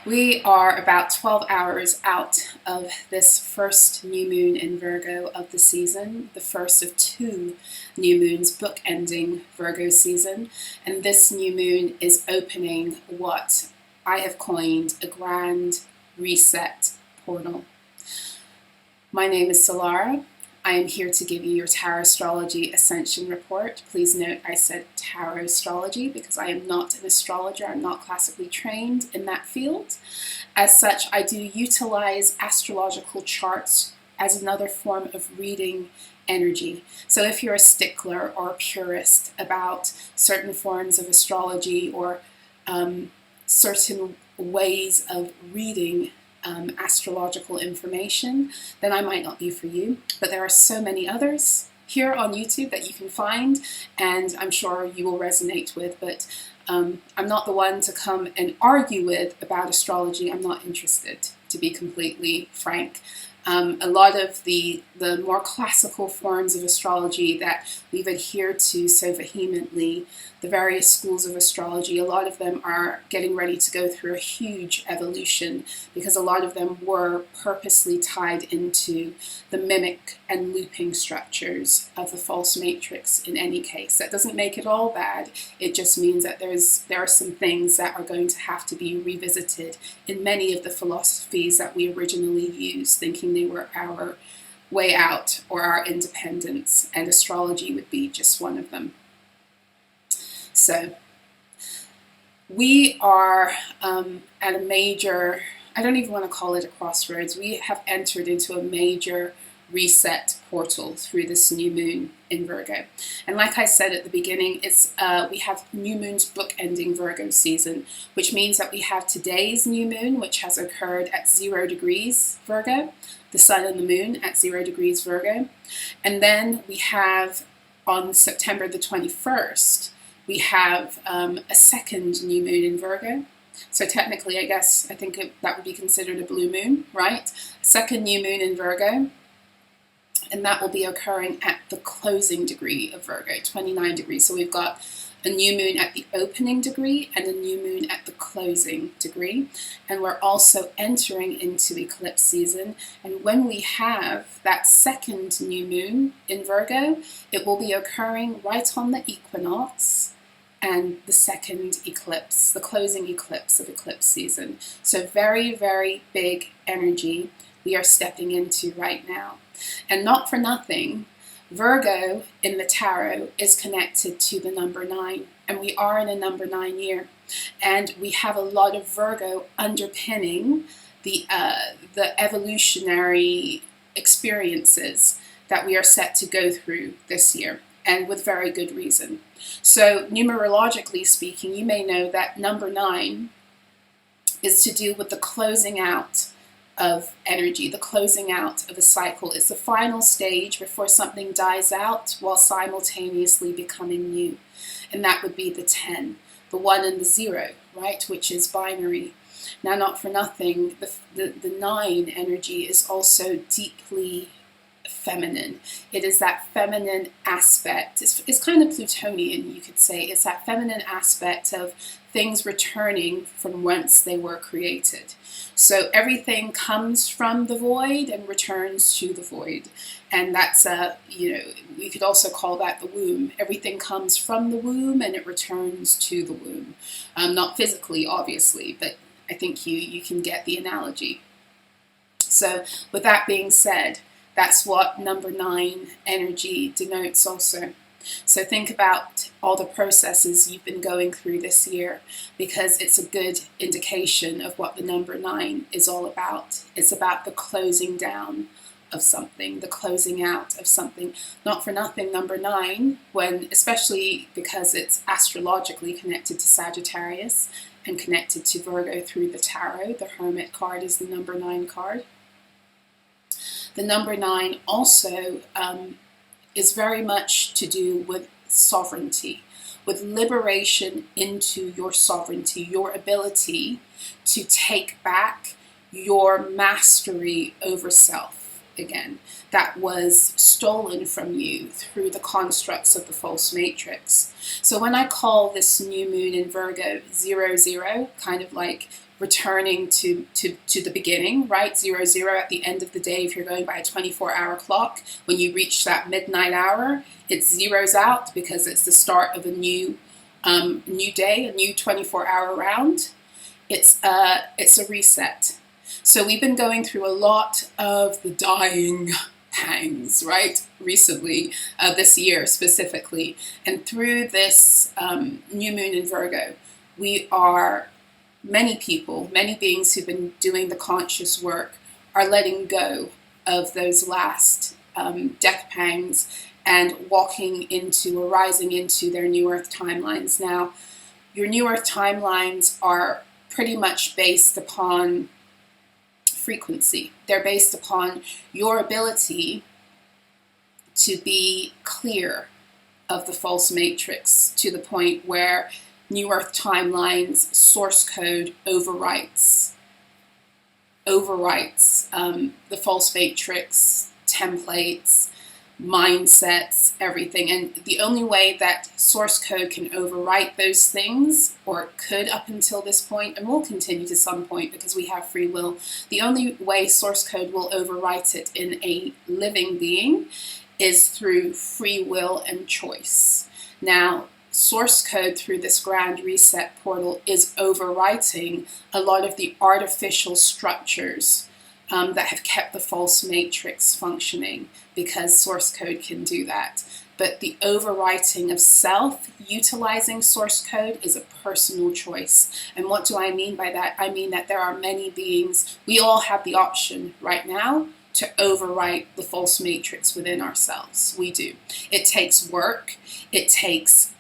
We are about 12 hours out of this first new moon in Virgo of the season, the first of two new moons bookending Virgo season. And this new moon is opening what I have coined a grand reset portal. My name is Solara. I am here to give you your Tarotstrology Ascension Report. Please note I said Tarotstrology because I am not an astrologer. I'm not classically trained in that field. As such, I do utilize astrological charts as another form of reading energy. So if you're a stickler or a purist about certain forms of astrology or certain ways of reading astrological information, then I might not be for you. But there are so many others here on YouTube that you can find, and I'm sure you will resonate with. But I'm not the one to come and argue with about astrology. I'm not interested, to be completely frank. A lot of the more classical forms of astrology that we've adhered to so vehemently, the various schools of astrology, a lot of them are getting ready to go through a huge evolution because a lot of them were purposely tied into the mimic and looping structures of the false matrix in any case. That doesn't make it all bad. It just means that there are some things that are going to have to be revisited in many of the philosophies that we originally used, thinking they were our way out or our independence, and astrology would be just one of them. So we are at a major, I don't even want to call it a crossroads, we have entered into a major reset portal through this new moon in Virgo. And like I said at the beginning, it's we have new moons bookending Virgo season, which means that we have today's new moon, which has occurred at 0 degrees Virgo, the sun and the moon at 0 degrees Virgo. And then we have on September the 21st, we have a second new moon in Virgo. So technically, I think that would be considered a blue moon, right? Second new moon in Virgo. And that will be occurring at the closing degree of Virgo, 29 degrees. So we've got a new moon at the opening degree and a new moon at the closing degree. And we're also entering into eclipse season. And when we have that second new moon in Virgo, it will be occurring right on the equinox and the second eclipse, the closing eclipse of eclipse season. So very, very big energy we are stepping into right now. And not for nothing, Virgo in the tarot is connected to the number 9, and we are in a number 9 year. And we have a lot of Virgo underpinning the evolutionary experiences that we are set to go through this year, and with very good reason. So numerologically speaking, you may know that number 9 is to do with the closing out of energy, the closing out of a cycle. It's the final stage before something dies out while simultaneously becoming new. And that would be the 10, the 1 and the 0, right, which is binary. Now, not for nothing, the 9 energy is also deeply feminine. It is that feminine aspect. It's kind of Plutonian, you could say. It's that feminine aspect of things returning from whence they were created. So everything comes from the void and returns to the void. And that's we could also call that the womb. Everything comes from the womb and it returns to the womb. Not physically, obviously, but I think you can get the analogy. So with that being said, that's what number 9 energy denotes also. So think about all the processes you've been going through this year, because it's a good indication of what the number 9 is all about. It's about the closing down of something, the closing out of something. Not for nothing, number 9, especially because it's astrologically connected to Sagittarius and connected to Virgo through the tarot. The Hermit card is the number 9 card. The number 9 also is very much to do with sovereignty, with liberation into your sovereignty, your ability to take back your mastery over self again, that was stolen from you through the constructs of the false matrix. So when I call this new moon in Virgo 00, kind of like returning to the beginning, right? 0, 0 at the end of the day. If you're going by a 24-hour clock, when you reach that midnight hour, it zeroes out because it's the start of a new day, a new 24-hour round. It's a reset. So we've been going through a lot of the dying pangs, right, recently, this year specifically. And through this new moon in Virgo, we are, many people, many beings who've been doing the conscious work are letting go of those last death pangs and walking into or rising into their new earth timelines. Now, your new earth timelines are pretty much based upon frequency. They're based upon your ability to be clear of the false matrix to the point where New Earth timelines source code overwrites the false matrix, templates, mindsets, everything. And the only way that source code can overwrite those things, or could up until this point, and will continue to some point because we have free will, the only way source code will overwrite it in a living being is through free will and choice. Now, source code through this grand reset portal is overwriting a lot of the artificial structures that have kept the false matrix functioning, because source code can do that. But the overwriting of self, utilizing source code, is a personal choice. And what do I mean by that? I mean that there are many beings, we all have the option right now to overwrite the false matrix within ourselves. We do. It takes work. It takes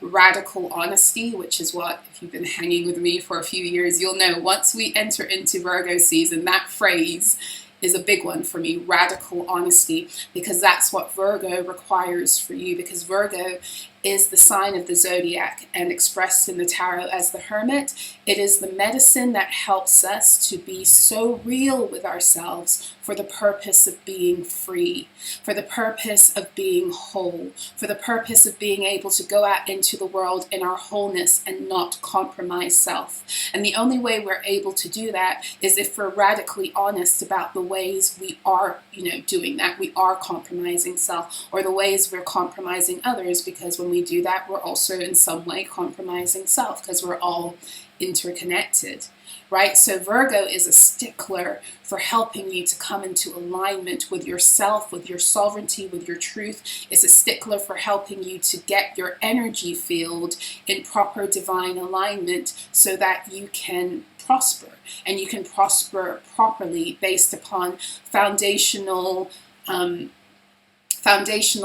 radical honesty, which is what, if you've been hanging with me for a few years, you'll know once we enter into Virgo season, that phrase is a big one for me, radical honesty, because that's what Virgo requires for you, because Virgo is the sign of the zodiac and expressed in the tarot as the hermit. It is the medicine that helps us to be so real with ourselves for the purpose of being free, for the purpose of being whole, for the purpose of being able to go out into the world in our wholeness and not compromise self. And the only way we're able to do that is if we're radically honest about the ways we are, doing that. We are compromising self, or the ways we're compromising others, because when we do that, we're also in some way compromising self, because we're all interconnected, right? So Virgo is a stickler for helping you to come into alignment with yourself, with your sovereignty, with your truth. It's a stickler for helping you to get your energy field in proper divine alignment so that you can prosper, and you can prosper properly based upon foundational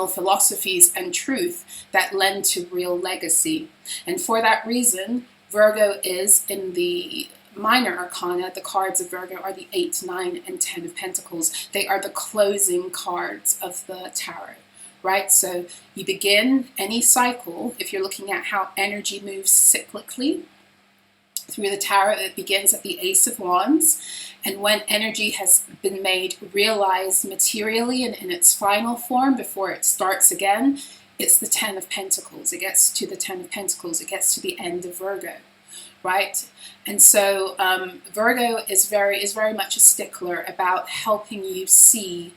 philosophies and truth that lend to real legacy. And for that reason, Virgo is, in the minor arcana, the cards of Virgo are the 8, 9, and 10 of Pentacles. They are the closing cards of the tarot, right? So you begin any cycle, if you're looking at how energy moves cyclically through the tarot, it begins at the Ace of Wands. And when energy has been made realized materially and in its final form before it starts again, it's the 10 of Pentacles. It gets to the 10 of Pentacles. It gets to the end of Virgo, right? And so Virgo is very much a stickler about helping you see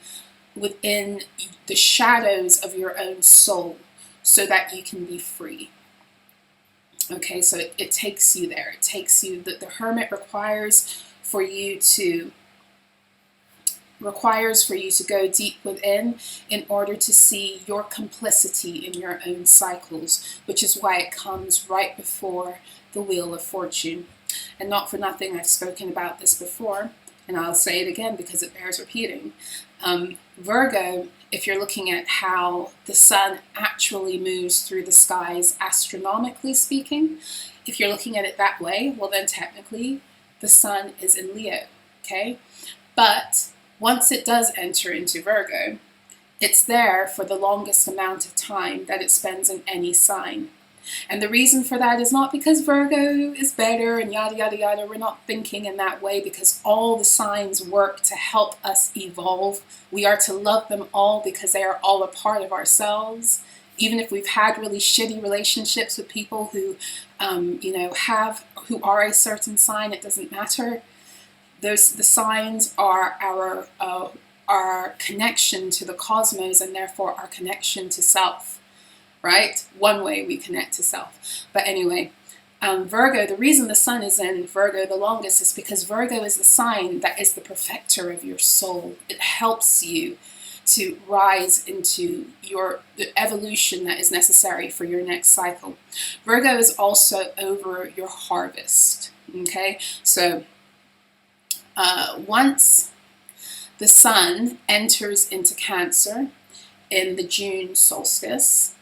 within the shadows of your own soul so that you can be free. Okay, so it takes you there. It takes you, the hermit requires for you to go deep within in order to see your complicity in your own cycles, which is why it comes right before the Wheel of Fortune. And not for nothing, I've spoken about this before, and I'll say it again because it bears repeating. Virgo, if you're looking at how the sun actually moves through the skies, astronomically speaking, if you're looking at it that way, well then technically the sun is in Leo, okay? But once it does enter into Virgo, it's there for the longest amount of time that it spends in any sign. And the reason for that is not because Virgo is better and yada, yada, yada. We're not thinking in that way, because all the signs work to help us evolve. We are to love them all because they are all a part of ourselves. even if we've had really shitty relationships with people who, who are a certain sign, it doesn't matter. The signs are our connection to the cosmos, and therefore our connection to self, right? One way we connect to self. But anyway, Virgo, the reason the sun is in Virgo the longest is because Virgo is the sign that is the perfecter of your soul. It helps you to rise into the evolution that is necessary for your next cycle. Virgo is also over your harvest, okay? So once the sun enters into Cancer in the June solstice,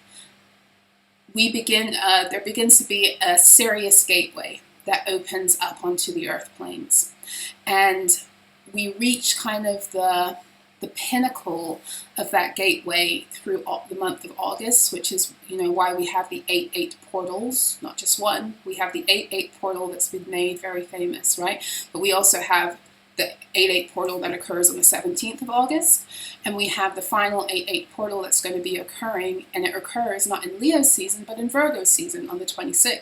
there begins to be a serious gateway that opens up onto the earth planes. And we reach kind of the pinnacle of that gateway through the month of August, which is, why we have the 8-8 portals, not just one. We have the 8-8 portal that's been made very famous, right? But we also have the 8-8 portal that occurs on the 17th of August, and we have the final 8-8 portal that's going to be occurring, and it occurs not in Leo season, but in Virgo season on the 26th.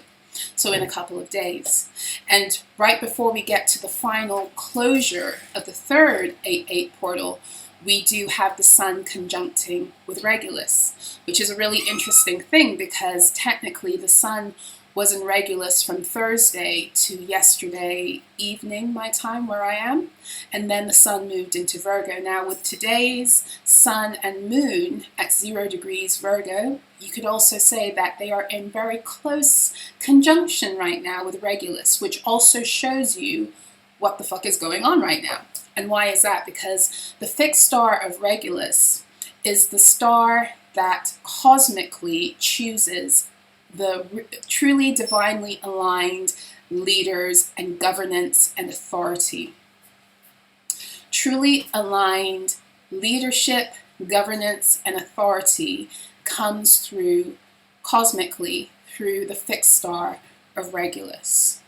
So in a couple of days. And right before we get to the final closure of the third 8-8 portal, we do have the sun conjuncting with Regulus, which is a really interesting thing because technically the sun was in Regulus from Thursday to yesterday evening, my time where I am, and then the sun moved into Virgo. Now with today's sun and moon at 0 degrees Virgo, you could also say that they are in very close conjunction right now with Regulus, which also shows you what the fuck is going on right now. And why is that? Because the fixed star of Regulus is the star that cosmically chooses the truly divinely aligned leaders and governance and authority. Truly aligned leadership, governance, and authority comes through, cosmically, through the fixed star of Regulus.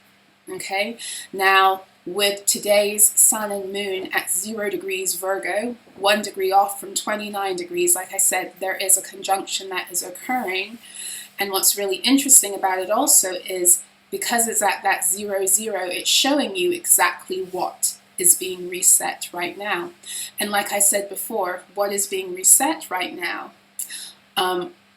Okay? Now, with today's sun and moon at 0 degrees Virgo, 1 degree off from 29 degrees, like I said, there is a conjunction that is occurring. And what's really interesting about it also is because it's at that 0, 0, it's showing you exactly what is being reset right now. And like I said before, what is being reset right now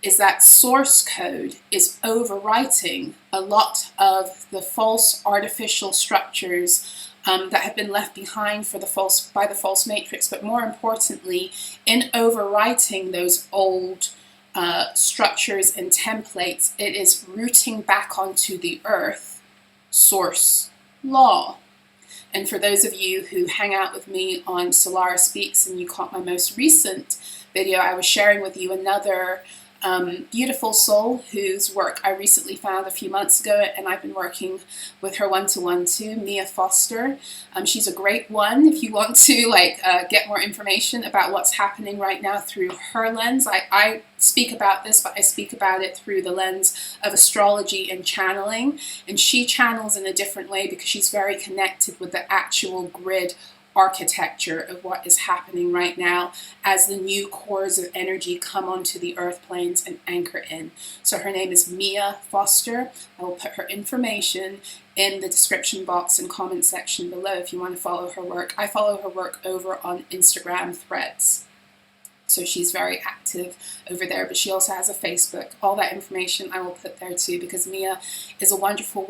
is that source code is overwriting a lot of the false artificial structures that have been left behind by the false matrix. But more importantly, in overwriting those old structures and templates, it is rooting back onto the earth source law. And for those of you who hang out with me on SOLARAH'S and you caught my most recent video, I was sharing with you another beautiful soul whose work I recently found a few months ago, and I've been working with her one-to-one too, Mia Foster. She's a great one if you want to get more information about what's happening right now through her lens. I speak about this, but I speak about it through the lens of astrology and channeling, and she channels in a different way because she's very connected with the actual grid architecture of what is happening right now as the new cores of energy come onto the earth planes and anchor in. So her name is Mia Foster. I will put her information in the description box and comment section below if you want to follow her work. I follow her work over on Instagram Threads. So she's very active over there, but she also has a Facebook. All that information I will put there too, because Mia is a wonderful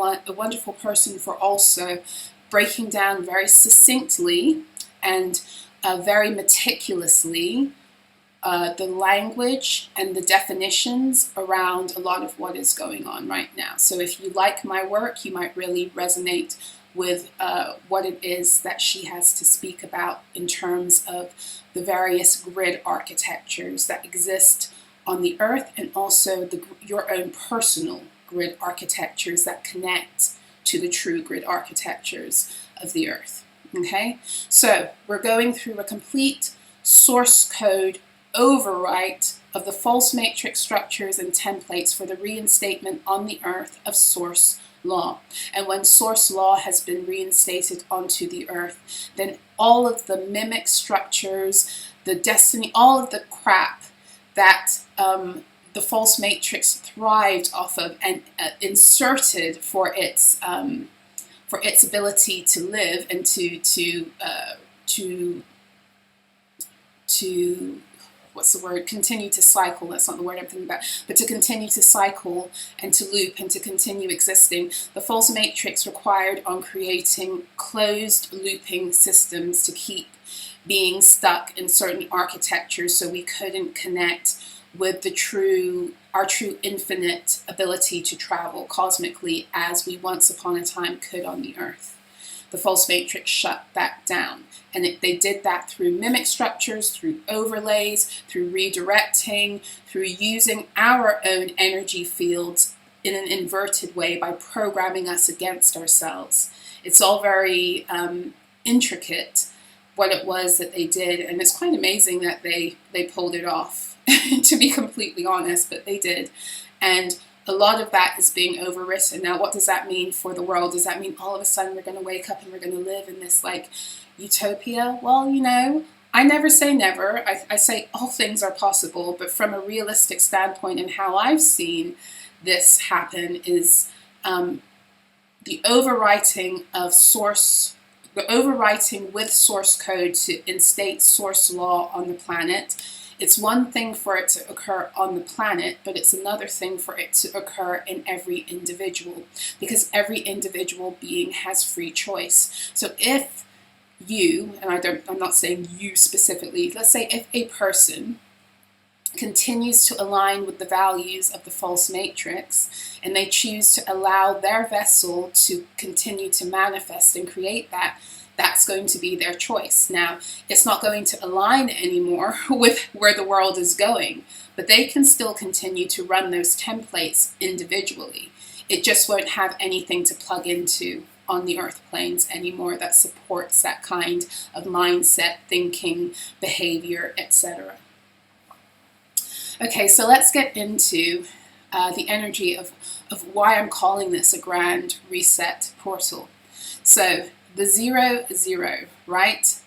person for also breaking down very succinctly and very meticulously the language and the definitions around a lot of what is going on right now. So if you like my work, you might really resonate with what it is that she has to speak about in terms of the various grid architectures that exist on the earth, and also your own personal grid architectures that connect to the true grid architectures of the earth. Okay, so we're going through a complete source code overwrite of the false matrix structures and templates for the reinstatement on the earth of source law. And when source law has been reinstated onto the earth, then all of the mimic structures, the destiny, all of the crap that the the false matrix thrived off of and inserted for its ability to live and to what's the word? Continue to cycle. That's not the word I'm thinking about. But to continue to cycle and to loop and to continue existing, the false matrix required on creating closed looping systems to keep being stuck in certain architectures, so we couldn't connect with our true infinite ability to travel cosmically as we once upon a time could on the earth. The false matrix shut that down. And they did that through mimic structures, through overlays, through redirecting, through using our own energy fields in an inverted way by programming us against ourselves. It's all very intricate what it was that they did, and it's quite amazing that they pulled it off, to be completely honest, but they did. And a lot of that is being overwritten. Now, what does that mean for the world? Does that mean all of a sudden we're going to wake up and we're going to live in this like utopia? Well, you know, I never say never. I say all things are possible, but from a realistic standpoint and how I've seen this happen is the overwriting of the overwriting with source code to instate source law on the planet. It's one thing for it to occur on the planet, but it's another thing for it to occur in every individual, because every individual being has free choice. So if you, and I'm not saying you specifically, let's say if a person continues to align with the values of the false matrix and they choose to allow their vessel to continue to manifest and create that, that's going to be their choice. Now, it's not going to align anymore with where the world is going, but they can still continue to run those templates individually. It just won't have anything to plug into on the earth planes anymore that supports that kind of mindset, thinking, behavior, etc. Okay, so let's get into the energy of why I'm calling this a grand reset portal. So the 0-0, right?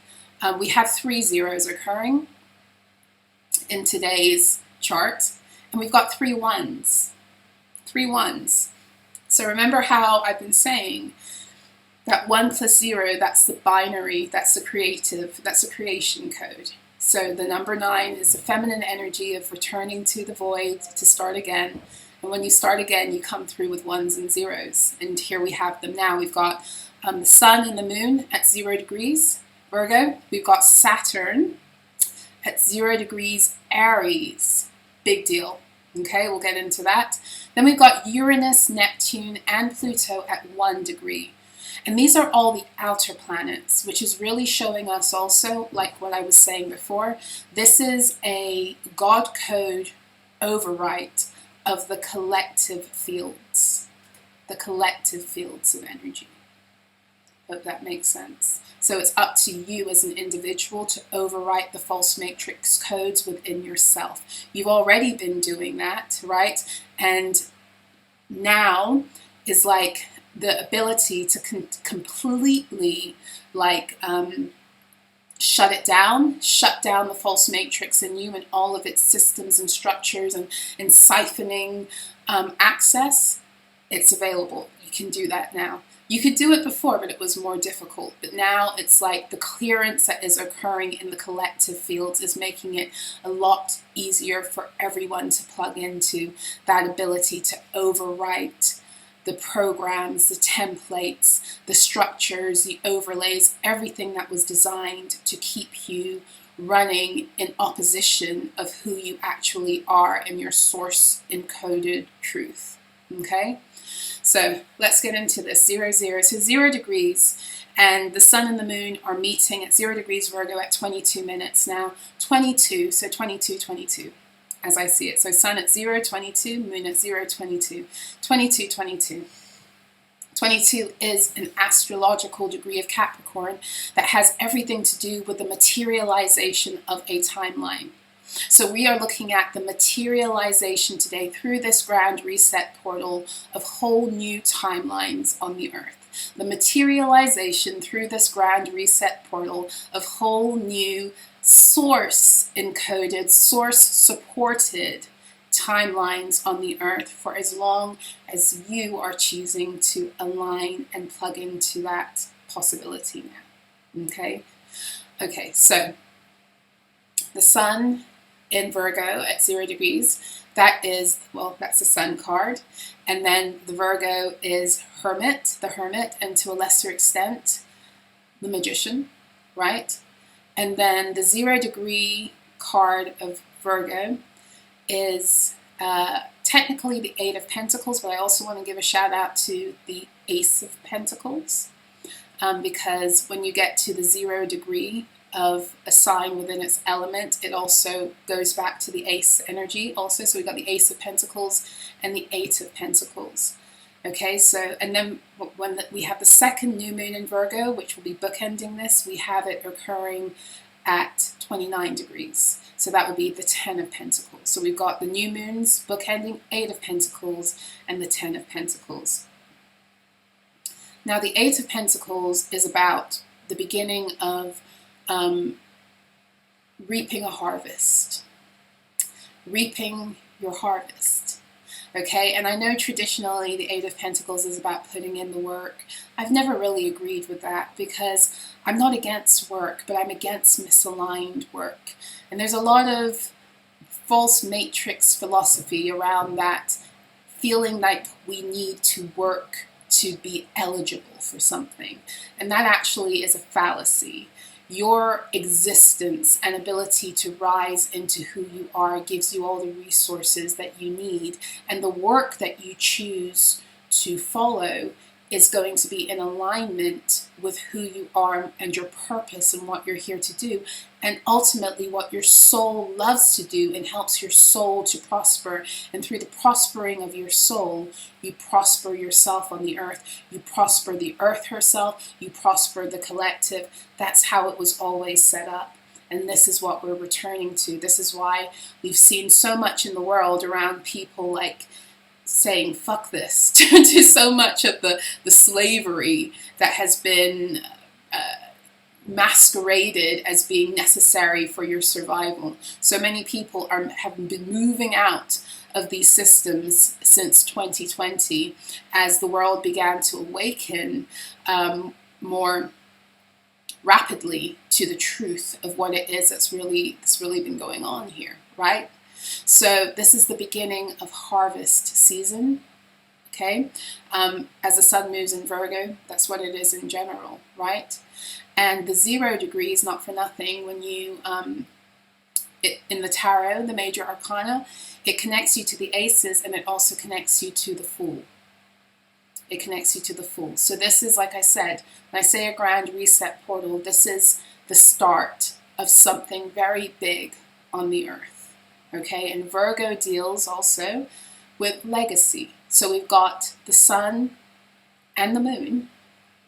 We have 3 zeros occurring in today's chart, and we've got 3 ones. 3 ones. So remember how I've been saying that 1 plus 0, that's the binary, that's the creative, that's the creation code. So the number 9 is the feminine energy of returning to the void to start again. And when you start again, you come through with 1s and 0s. And here we have them now. We've got the sun and the moon at 0 degrees Virgo. We've got Saturn at 0 degrees Aries. Big deal. Okay, we'll get into that. Then we've got Uranus, Neptune, and Pluto at 1 degree. And these are all the outer planets, which is really showing us also, like what I was saying before, this is a God code overwrite of the collective fields of energy. Hope that makes sense. So it's up to you as an individual to overwrite the false matrix codes within yourself. You've already been doing that, right? And now is like the ability to completely shut down the false matrix in you and all of its systems and structures and siphoning access. It's available. You can do that now. You could do it before, but it was more difficult. But now it's like the clearance that is occurring in the collective fields is making it a lot easier for everyone to plug into that ability to overwrite the programs, the templates, the structures, the overlays, everything that was designed to keep you running in opposition of who you actually are and your source encoded truth. Okay? So let's get into this 0-0. So 0 degrees and the sun and the moon are meeting at 0 degrees Virgo at 22 minutes now. 22, so 22 as I see it. So sun at 0-22, moon at 0-22, 22. 22 is an astrological degree of Capricorn that has everything to do with the materialization of a timeline. So we are looking at the materialization today through this grand reset portal of whole new timelines on the earth. The materialization through this grand reset portal of whole new source encoded, source supported timelines on the earth for as long as you are choosing to align and plug into that possibility now. Okay? Okay, so the sun in Virgo at 0 degrees, that is, well, that's a sun card. And then the Virgo is Hermit, the Hermit, and to a lesser extent, the Magician, right? And then the 0 degree card of Virgo is technically the 8 of Pentacles, but I also want to give a shout out to the Ace of Pentacles, because when you get to the 0 degree of a sign within its element, it also goes back to the Ace energy also. So we've got the Ace of Pentacles and the 8 of Pentacles. Okay, so, and then when we have the second new moon in Virgo, which will be bookending this, we have it occurring at 29 degrees. So that would be the 10 of Pentacles. So we've got the new moons bookending 8 of Pentacles and the 10 of Pentacles. Now the 8 of Pentacles is about the beginning of reaping a harvest. Reaping your harvest. Okay, and I know traditionally the 8 of Pentacles is about putting in the work. I've never really agreed with that because I'm not against work, but I'm against misaligned work. And there's a lot of false matrix philosophy around that, feeling like we need to work to be eligible for something. And that actually is a fallacy. Your existence and ability to rise into who you are gives you all the resources that you need, and the work that you choose to follow is going to be in alignment with who you are and your purpose and what you're here to do, and ultimately what your soul loves to do and helps your soul to prosper. And through the prospering of your soul, you prosper yourself on the earth, you prosper the earth herself, you prosper the collective. That's how it was always set up. And this is what we're returning to. This is why we've seen so much in the world around people like saying fuck this to so much of the slavery that has been masqueraded as being necessary for your survival. So many people have been moving out of these systems since 2020 as the world began to awaken more rapidly to the truth of what it is that's really been going on here, right? So this is the beginning of harvest season, okay? As the sun moves in Virgo, that's what it is in general, right? And the 0 degrees, not for nothing, when you, in the tarot, the major arcana, it connects you to the aces and it also connects you to the fool. It connects you to the fool. So this is, like I said, when I say a grand reset portal, this is the start of something very big on the earth. Okay, and Virgo deals also with legacy. So we've got the sun and the moon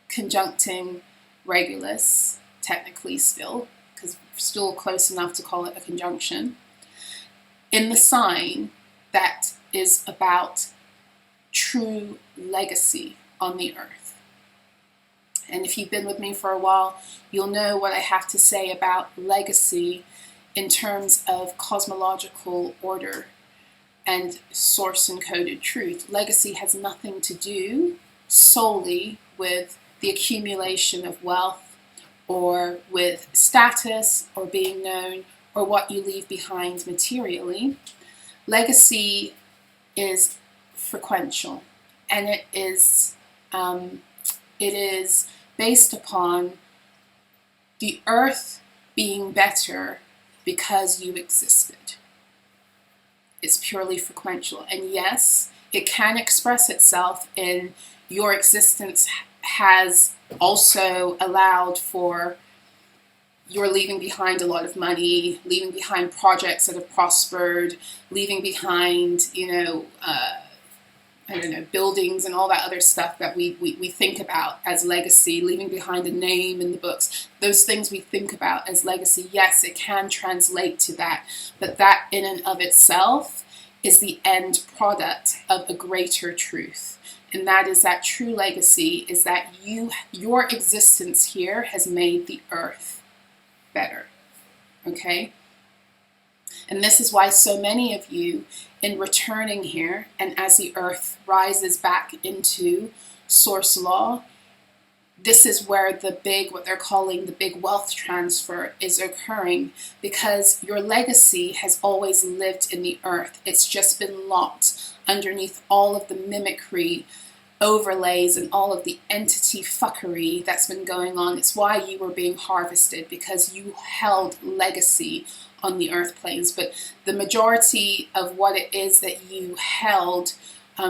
conjuncting Regulus, technically still, because we're still close enough to call it a conjunction, in the sign that is about true legacy on the earth. And if you've been with me for a while, you'll know what I have to say about legacy in terms of cosmological order and source-encoded truth. Legacy has nothing to do solely with the accumulation of wealth or with status or being known or what you leave behind materially. Legacy is frequential, and it is based upon the earth being better because you existed. It's purely frequential. And yes, it can express itself in your existence has also allowed for your leaving behind a lot of money, leaving behind projects that have prospered, leaving behind, buildings and all that other stuff that we think about as legacy, leaving behind a name in the books. Those things we think about as legacy, yes, it can translate to that, but that in and of itself is the end product of a greater truth. And that is that true legacy is that your existence here has made the earth better, okay? And this is why so many of you, in returning here, and as the earth rises back into source law, this is where the big, what they're calling the big wealth transfer is occurring, because your legacy has always lived in the earth. It's just been locked underneath all of the mimicry overlays and all of the entity fuckery that's been going on. It's why you were being harvested, because you held legacy on the earth planes. But the majority of what it is that you held,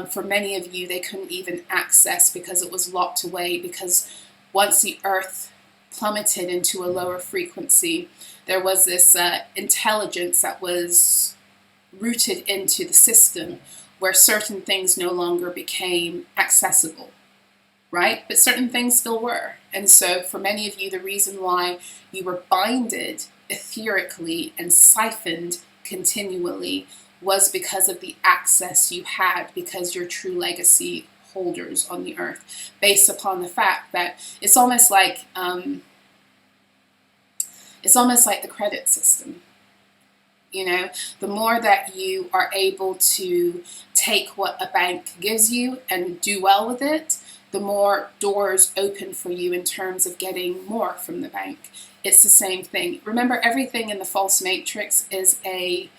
for many of you, they couldn't even access because it was locked away, because once the earth plummeted into a lower frequency, there was this intelligence that was rooted into the system where certain things no longer became accessible, right? But certain things still were. And so for many of you, the reason why you were binded etherically and siphoned continually was because of the access you had, because you're true legacy holders on the earth, based upon the fact that it's almost like the credit system. You know, the more that you are able to take what a bank gives you and do well with it, the more doors open for you in terms of getting more from the bank. It's the same thing. Remember, everything in the false matrix is a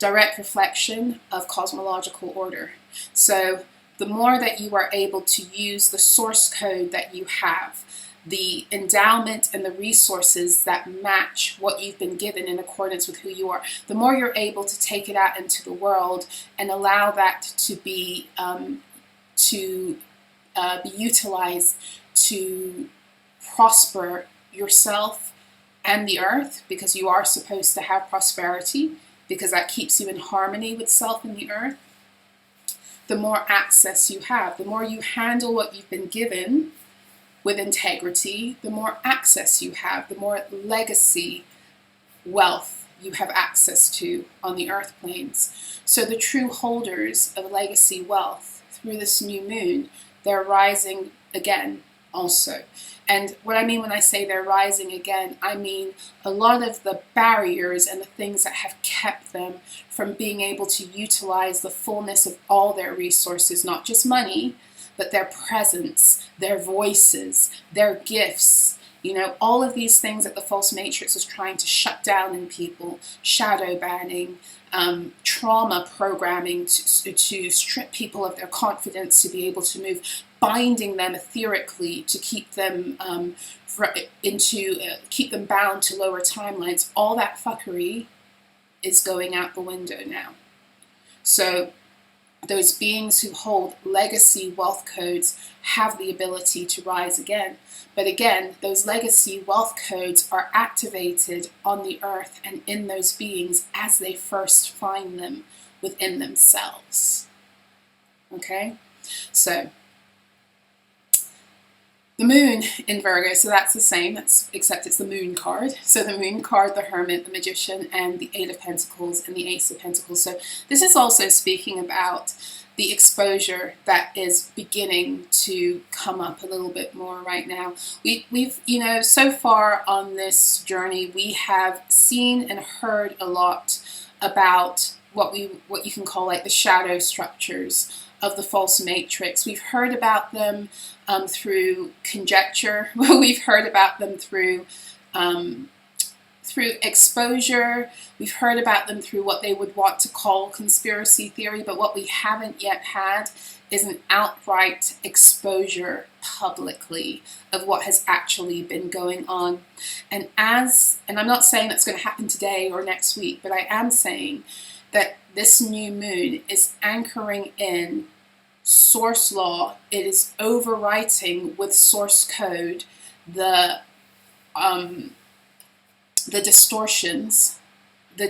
direct reflection of cosmological order. So the more that you are able to use the source code that you have, the endowment and the resources that match what you've been given in accordance with who you are, the more you're able to take it out into the world and allow that to be utilized to prosper yourself and the earth, because you are supposed to have prosperity, because that keeps you in harmony with self and the earth. The more access you have, the more you handle what you've been given with integrity, the more access you have, the more legacy wealth you have access to on the earth planes. So the true holders of legacy wealth through this new moon, they're rising again also. And what I mean when I say they're rising again, I mean a lot of the barriers and the things that have kept them from being able to utilize the fullness of all their resources, not just money, but their presence, their voices, their gifts, you know, all of these things that the false matrix is trying to shut down in people, shadow banning, trauma programming to strip people of their confidence to be able to move, binding them etherically to keep them keep them bound to lower timelines. All that fuckery is going out the window now. So those beings who hold legacy wealth codes have the ability to rise again. But again, those legacy wealth codes are activated on the earth and in those beings as they first find them within themselves. Okay? So the moon in Virgo, so that's the same, except it's the moon card. So the moon card, the Hermit, the Magician, and the Eight of Pentacles and the Ace of Pentacles. So this is also speaking about the exposure that is beginning to come up a little bit more right now. We've, you know, so far on this journey, we have seen and heard a lot about what you can call like the shadow structures of the false matrix. We've heard about them through conjecture. We've heard about them through exposure. We've heard about them through what they would want to call conspiracy theory, but what we haven't yet had is an outright exposure publicly of what has actually been going on. And I'm not saying that's going to happen today or next week, but I am saying that this new moon is anchoring in source law. It is overwriting with source code the distortions, the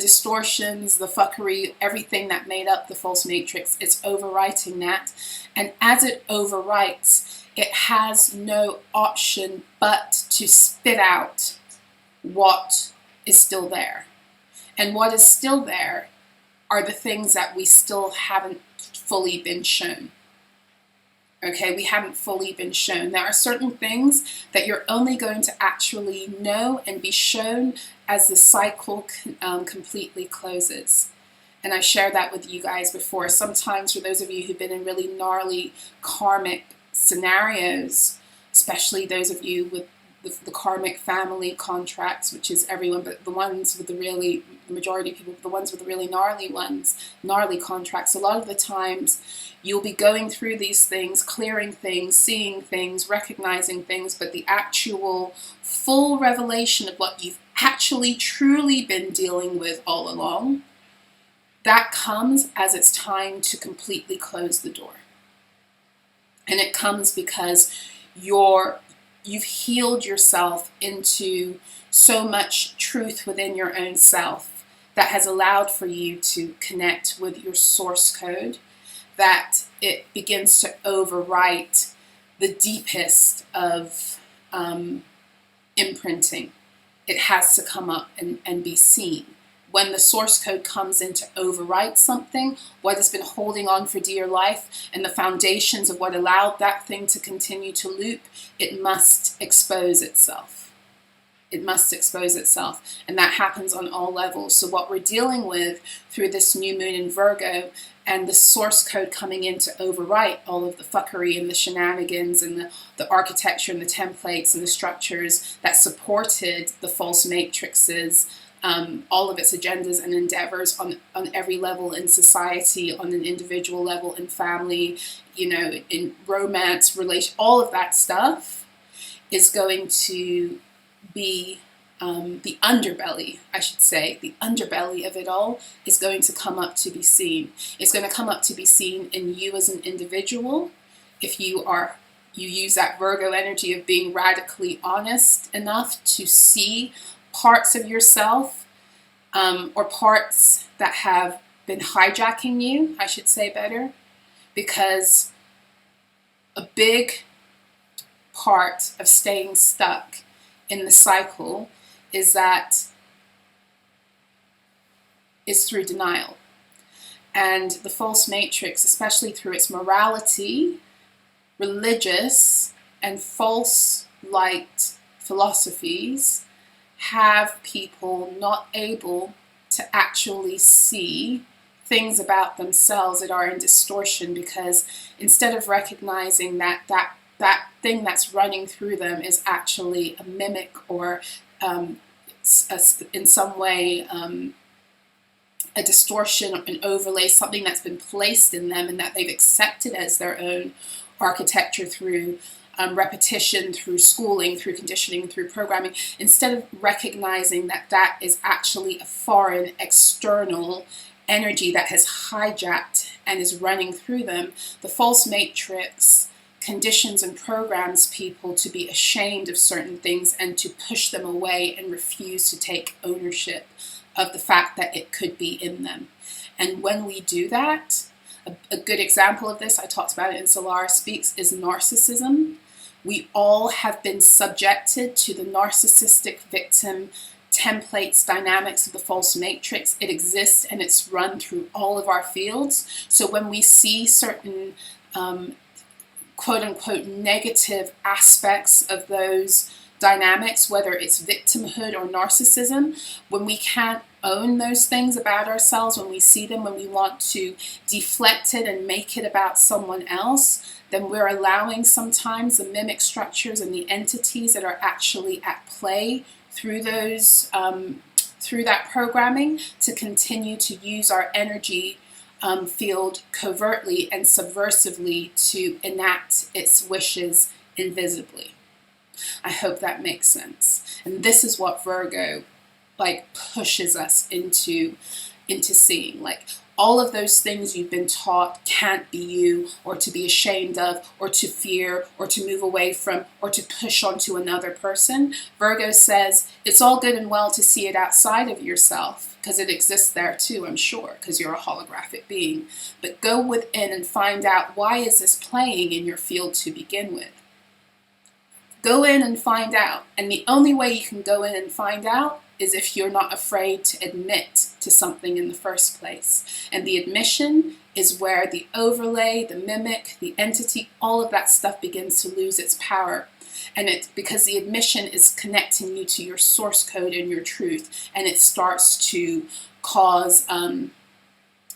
fuckery, everything that made up the false matrix. It's overwriting that. And as it overwrites, it has no option but to spit out what is still there. And what is still there are the things that we still haven't fully been shown. Okay, we haven't fully been shown. There are certain things that you're only going to actually know and be shown as the cycle completely closes. And I shared that with you guys before. Sometimes for those of you who've been in really gnarly karmic scenarios, especially those of you with the karmic family contracts, which is everyone, but the ones with the majority of people, the ones with the really gnarly contracts, a lot of the times you'll be going through these things, clearing things, seeing things, recognizing things, but the actual full revelation of what you've actually truly been dealing with all along, that comes as it's time to completely close the door. And it comes because you've healed yourself into so much truth within your own self that has allowed for you to connect with your source code, that it begins to overwrite the deepest of imprinting. It has to come up and be seen. When the source code comes in to overwrite something, what has been holding on for dear life and the foundations of what allowed that thing to continue to loop, it must expose itself. It must expose itself. And that happens on all levels. So what we're dealing with through this new moon in Virgo and the source code coming in to overwrite all of the fuckery and the shenanigans and the architecture and the templates and the structures that supported the false matrices, all of its agendas and endeavors on every level in society, on an individual level, in family, in romance, relation, all of that stuff is going to be the underbelly, I should say. The underbelly of it all is going to come up to be seen. It's going to come up to be seen in you as an individual. If you use that Virgo energy of being radically honest enough to see parts of yourself or parts that have been hijacking you, I should say better, because a big part of staying stuck in the cycle is through denial. And the false matrix, especially through its morality, religious and false light philosophies, have people not able to actually see things about themselves that are in distortion, because instead of recognizing that thing that's running through them is actually a mimic or in some way a distortion, an overlay, something that's been placed in them and that they've accepted as their own architecture through repetition, through schooling, through conditioning, through programming, instead of recognizing that is actually a foreign, external energy that has hijacked and is running through them, the false matrix conditions and programs people to be ashamed of certain things and to push them away and refuse to take ownership of the fact that it could be in them. And when we do that, a good example of this, I talked about it in SOLARAH'S, is narcissism. We all have been subjected to the narcissistic victim templates, dynamics of the false matrix. It exists and it's run through all of our fields. So when we see certain quote-unquote negative aspects of those dynamics, whether it's victimhood or narcissism, when we can't own those things about ourselves, when we see them, when we want to deflect it and make it about someone else, then we're allowing sometimes the mimic structures and the entities that are actually at play through those, through that programming to continue to use our energy field covertly and subversively to enact its wishes invisibly. I hope that makes sense. And this is what Virgo pushes us into seeing. All of those things you've been taught can't be you, or to be ashamed of, or to fear, or to move away from, or to push onto another person. Virgo says it's all good and well to see it outside of yourself, because it exists there too, I'm sure, because you're a holographic being. But go within and find out, why is this playing in your field to begin with? Go in and find out. And the only way you can go in and find out is if you're not afraid to admit to something in the first place. And the admission is where the overlay, the mimic, the entity, all of that stuff begins to lose its power. And it's because the admission is connecting you to your source code and your truth, and it starts to cause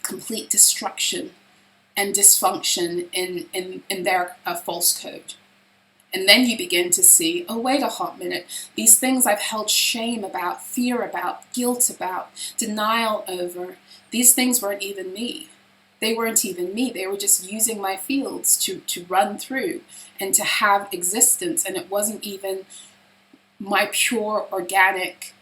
complete destruction and dysfunction in their false code. And then you begin to see, oh, wait a hot minute, these things I've held shame about, fear about, guilt about, denial over, these things weren't even me. They weren't even me. They were just using my fields to run through and to have existence. And it wasn't even my pure, organic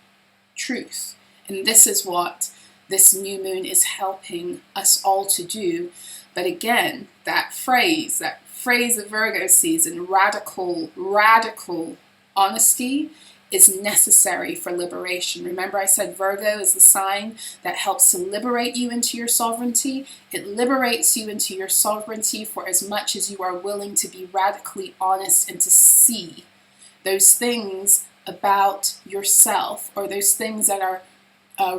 truth. And this is what this new moon is helping us all to do. But again, that phrase of Virgo season, radical honesty, is necessary for liberation. Remember I said Virgo is the sign that helps to liberate you into your sovereignty. It liberates you into your sovereignty for as much as you are willing to be radically honest and to see those things about yourself, or those things that are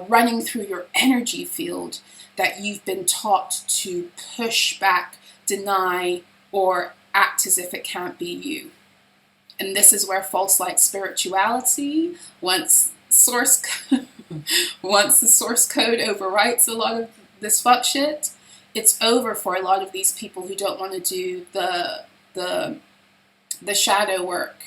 running through your energy field that you've been taught to push back, deny, or act as if it can't be you. And this is where false light spirituality, once the source code overwrites a lot of this fuck shit, it's over for a lot of these people who don't want to do the shadow work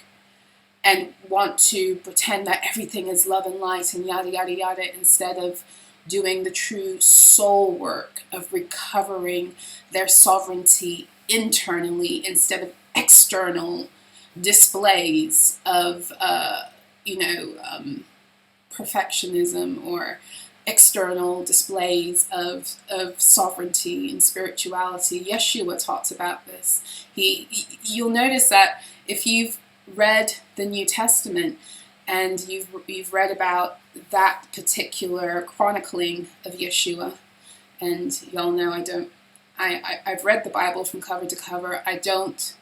and want to pretend that everything is love and light and yada yada yada, instead of doing the true soul work of recovering their sovereignty internally instead of external displays of perfectionism, or external displays of sovereignty and spirituality. Yeshua talks about this. You'll notice that if you've read the New Testament and you've read about that particular chronicling of Yeshua, and y'all know I've read the Bible from cover to cover. I don't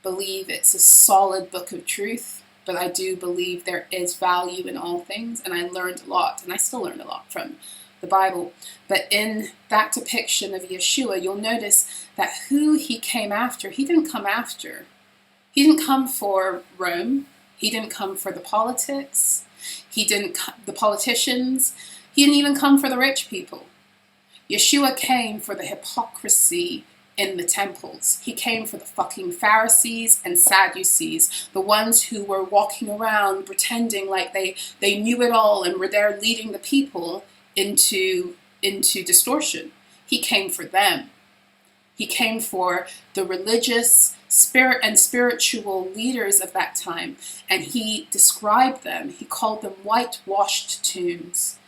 believe it's a solid book of truth, but I do believe there is value in all things, and I learned a lot, and I still learn a lot from the Bible. But in that depiction of Yeshua, you'll notice that who he came after, he didn't come for Rome, he didn't come for the politics, the politicians, he didn't even come for the rich people. Yeshua came for the hypocrisy in the temples. He came for the fucking Pharisees and Sadducees, the ones who were walking around pretending like they knew it all and were there leading the people into distortion. He came for them. He came for the religious spirit and spiritual leaders of that time, and he described them. He called them whitewashed tombs.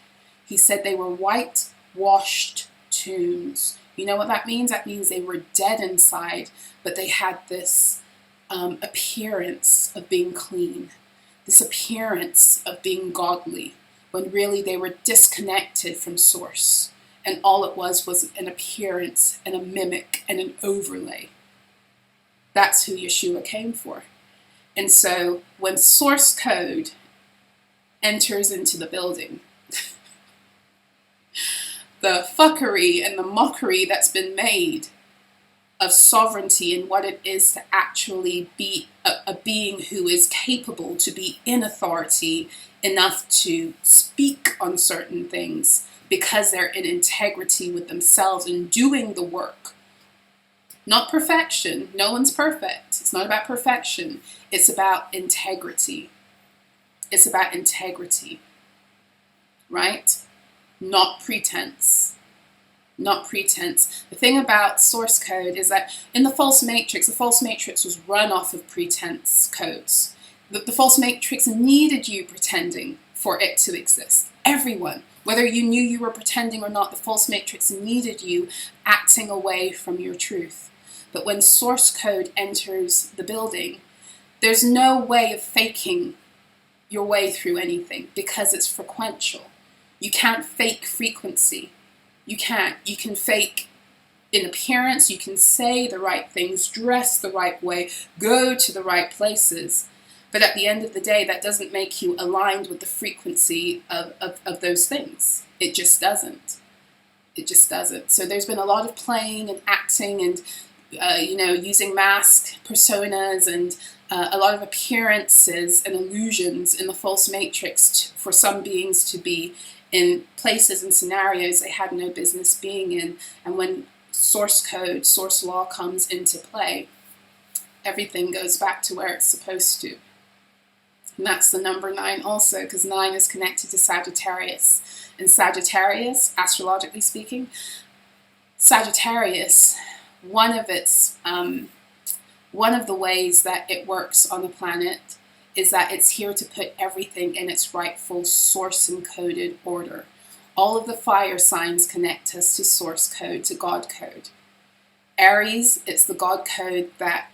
He said they were whitewashed tombs. You know what that means? That means they were dead inside, but they had this appearance of being clean, this appearance of being godly, when really they were disconnected from source. And all it was an appearance and a mimic and an overlay. That's who Yeshua came for. And so when source code enters into the building, the fuckery and the mockery that's been made of sovereignty and what it is to actually be a being who is capable to be in authority enough to speak on certain things because they're in integrity with themselves and doing the work. Not perfection. No one's perfect. It's not about perfection. It's about integrity. It's about integrity. Right? Not pretense. Not pretense. The thing about source code is that in the false matrix was run off of pretense codes. The false matrix needed you pretending for it to exist. Everyone. Whether you knew you were pretending or not, the false matrix needed you acting away from your truth. But when source code enters the building, there's no way of faking your way through anything because it's frequential. You can't fake frequency. You can't. You can fake in appearance. You can say the right things, dress the right way, go to the right places. But at the end of the day, that doesn't make you aligned with the frequency of those things. It just doesn't. It just doesn't. So there's been a lot of playing and acting and, using mask personas and a lot of appearances and illusions in the false matrix for some beings to be in places and scenarios they had no business being in. And when source code, source law comes into play, everything goes back to where it's supposed to. And that's the number 9 also, because 9 is connected to Sagittarius. And Sagittarius, astrologically speaking, Sagittarius, one of the ways that it works on the planet is that it's here to put everything in its rightful source encoded order. All of the fire signs connect us to source code, to God code. Aries, it's the God code that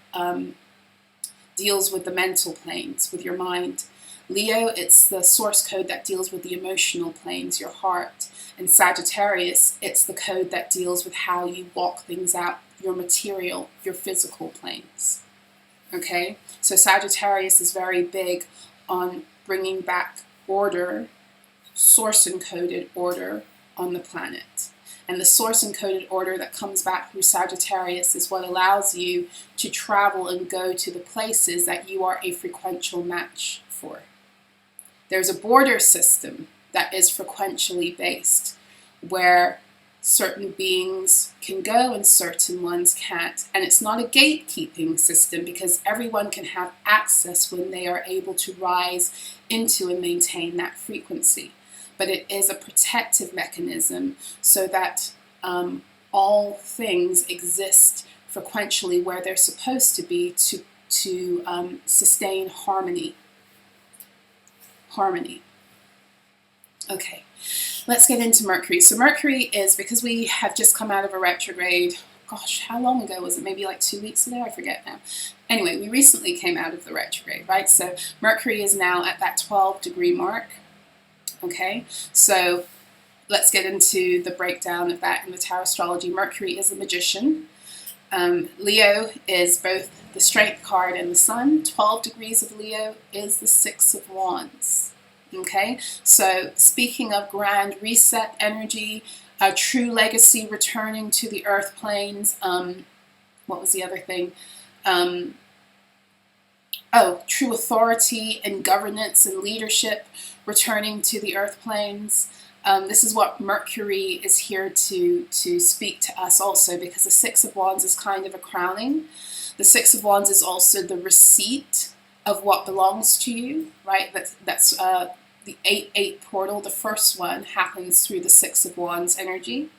deals with the mental planes, with your mind. Leo, it's the source code that deals with the emotional planes, your heart. And Sagittarius, it's the code that deals with how you walk things out, your material, your physical planes. Okay? So Sagittarius is very big on bringing back order, source encoded order on the planet. And the source encoded order that comes back through Sagittarius is what allows you to travel and go to the places that you are a frequential match for. There's a border system that is frequentially based, where certain beings can go and certain ones can't. And it's not a gatekeeping system, because everyone can have access when they are able to rise into and maintain that frequency. But it is a protective mechanism so that all things exist frequentially where they're supposed to be to sustain harmony. Okay, let's get into Mercury. So Mercury is, because we have just come out of a retrograde, gosh, how long ago was it? Maybe like 2 weeks ago? I forget now. Anyway, we recently came out of the retrograde, right? So Mercury is now at that 12-degree mark. Okay, so let's get into the breakdown of that in the Tarot astrology. Mercury is a magician. Leo is both the Strength card and the Sun. 12 degrees of Leo is the 6 of Wands. Okay, so speaking of grand reset energy, a true legacy returning to the earth planes. What was the other thing? True authority and governance and leadership returning to the earth planes. This is what Mercury is here to speak to us also, because the 6 of Wands is kind of a crowning. The 6 of Wands is also the receipt of what belongs to you, right? That's the 8-8 portal. The first one happens through the 6 of Wands energy.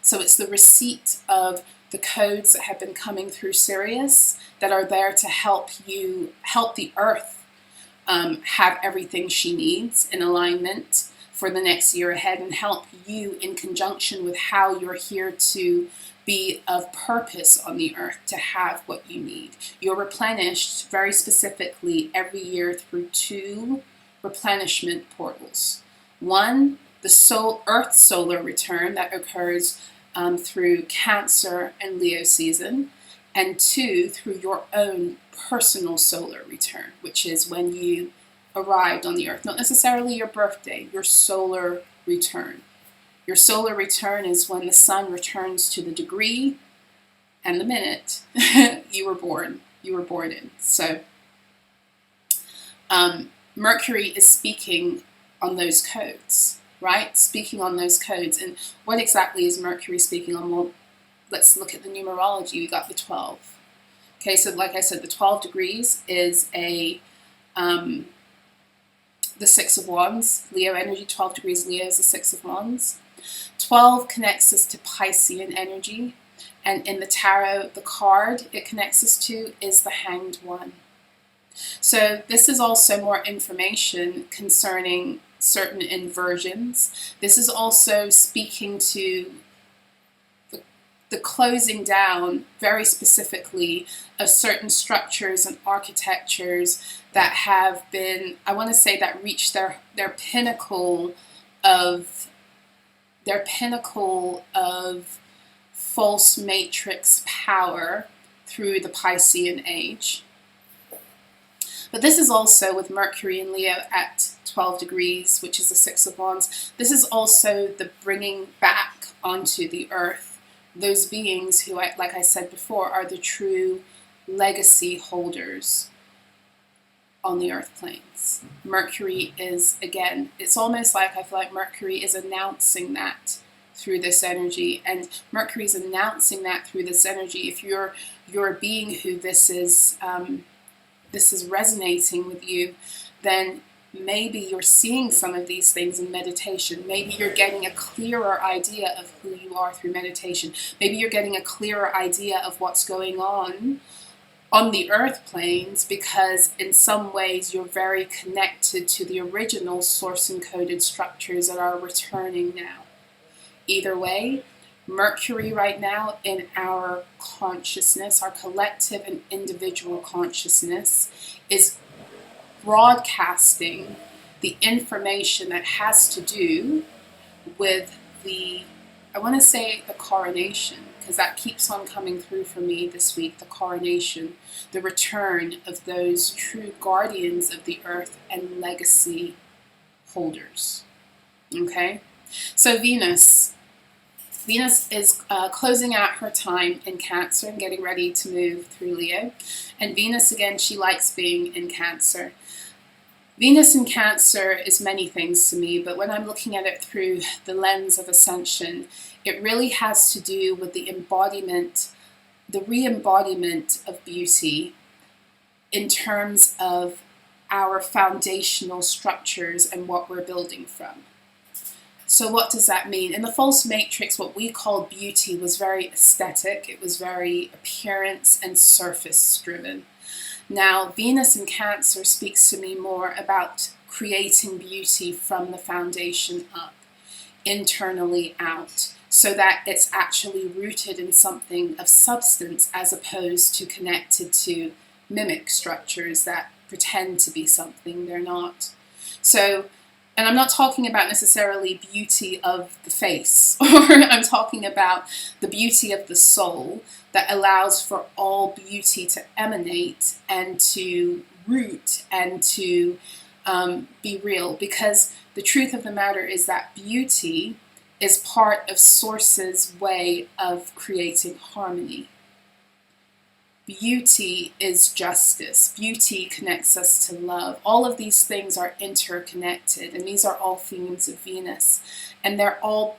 So it's the receipt of the codes that have been coming through Sirius that are there to help the earth have everything she needs in alignment for the next year ahead, and help you in conjunction with how you're here to be of purpose on the earth to have what you need. You're replenished very specifically every year through 2 replenishment portals. One, the Earth solar return that occurs through Cancer and Leo season, and 2, through your own personal solar return, which is when you arrived on the earth. Not necessarily your birthday, your solar return. Your solar return is when the sun returns to the degree and the minute you were born in. So Mercury is speaking on those codes, right? Speaking on those codes. And what exactly is Mercury speaking on? Well, let's look at the numerology. We got the 12. Okay, so like I said, the 12 degrees is the 6 of Wands, Leo energy. 12 degrees Leo is the 6 of Wands. 12 connects us to Piscean energy. And in the tarot, the card it connects us to is the Hanged One. So this is also more information concerning certain inversions. This is also speaking to the closing down, very specifically, of certain structures and architectures that have been, I want to say, that reached their pinnacle of false matrix power through the Piscean age. But this is also with Mercury in Leo at 12 degrees, which is the Six of Wands. This is also the bringing back onto the earth those beings who, like I said before, are the true legacy holders on the earth planes. Mercury is, again, it's almost like I feel like Mercury is announcing that through this energy, and Mercury is announcing that through this energy. If you're a being who this is resonating with you, then maybe you're seeing some of these things in meditation. Maybe you're getting a clearer idea of who you are through meditation. Maybe you're getting a clearer idea of what's going on the earth planes, because in some ways you're very connected to the original source encoded structures that are returning now. Either way, Mercury right now in our consciousness, our collective and individual consciousness, is broadcasting the information that has to do with the, I want to say the coronation, because that keeps on coming through for me this week, the coronation, the return of those true guardians of the earth and legacy holders. Okay? So Venus is closing out her time in Cancer and getting ready to move through Leo. And Venus, again, she likes being in Cancer. Venus in Cancer is many things to me, but when I'm looking at it through the lens of ascension, it really has to do with the embodiment, the re-embodiment of beauty in terms of our foundational structures and what we're building from. So what does that mean? In the false matrix, what we call beauty was very aesthetic. It was very appearance and surface driven. Now, Venus in Cancer speaks to me more about creating beauty from the foundation up, internally out, so that it's actually rooted in something of substance as opposed to connected to mimic structures that pretend to be something they're not. So, and I'm not talking about necessarily beauty of the face, or I'm talking about the beauty of the soul that allows for all beauty to emanate and to root and to be real. Because the truth of the matter is that beauty is part of Source's way of creating harmony. Beauty is justice. Beauty connects us to love. All of these things are interconnected, and these are all themes of Venus. And they're all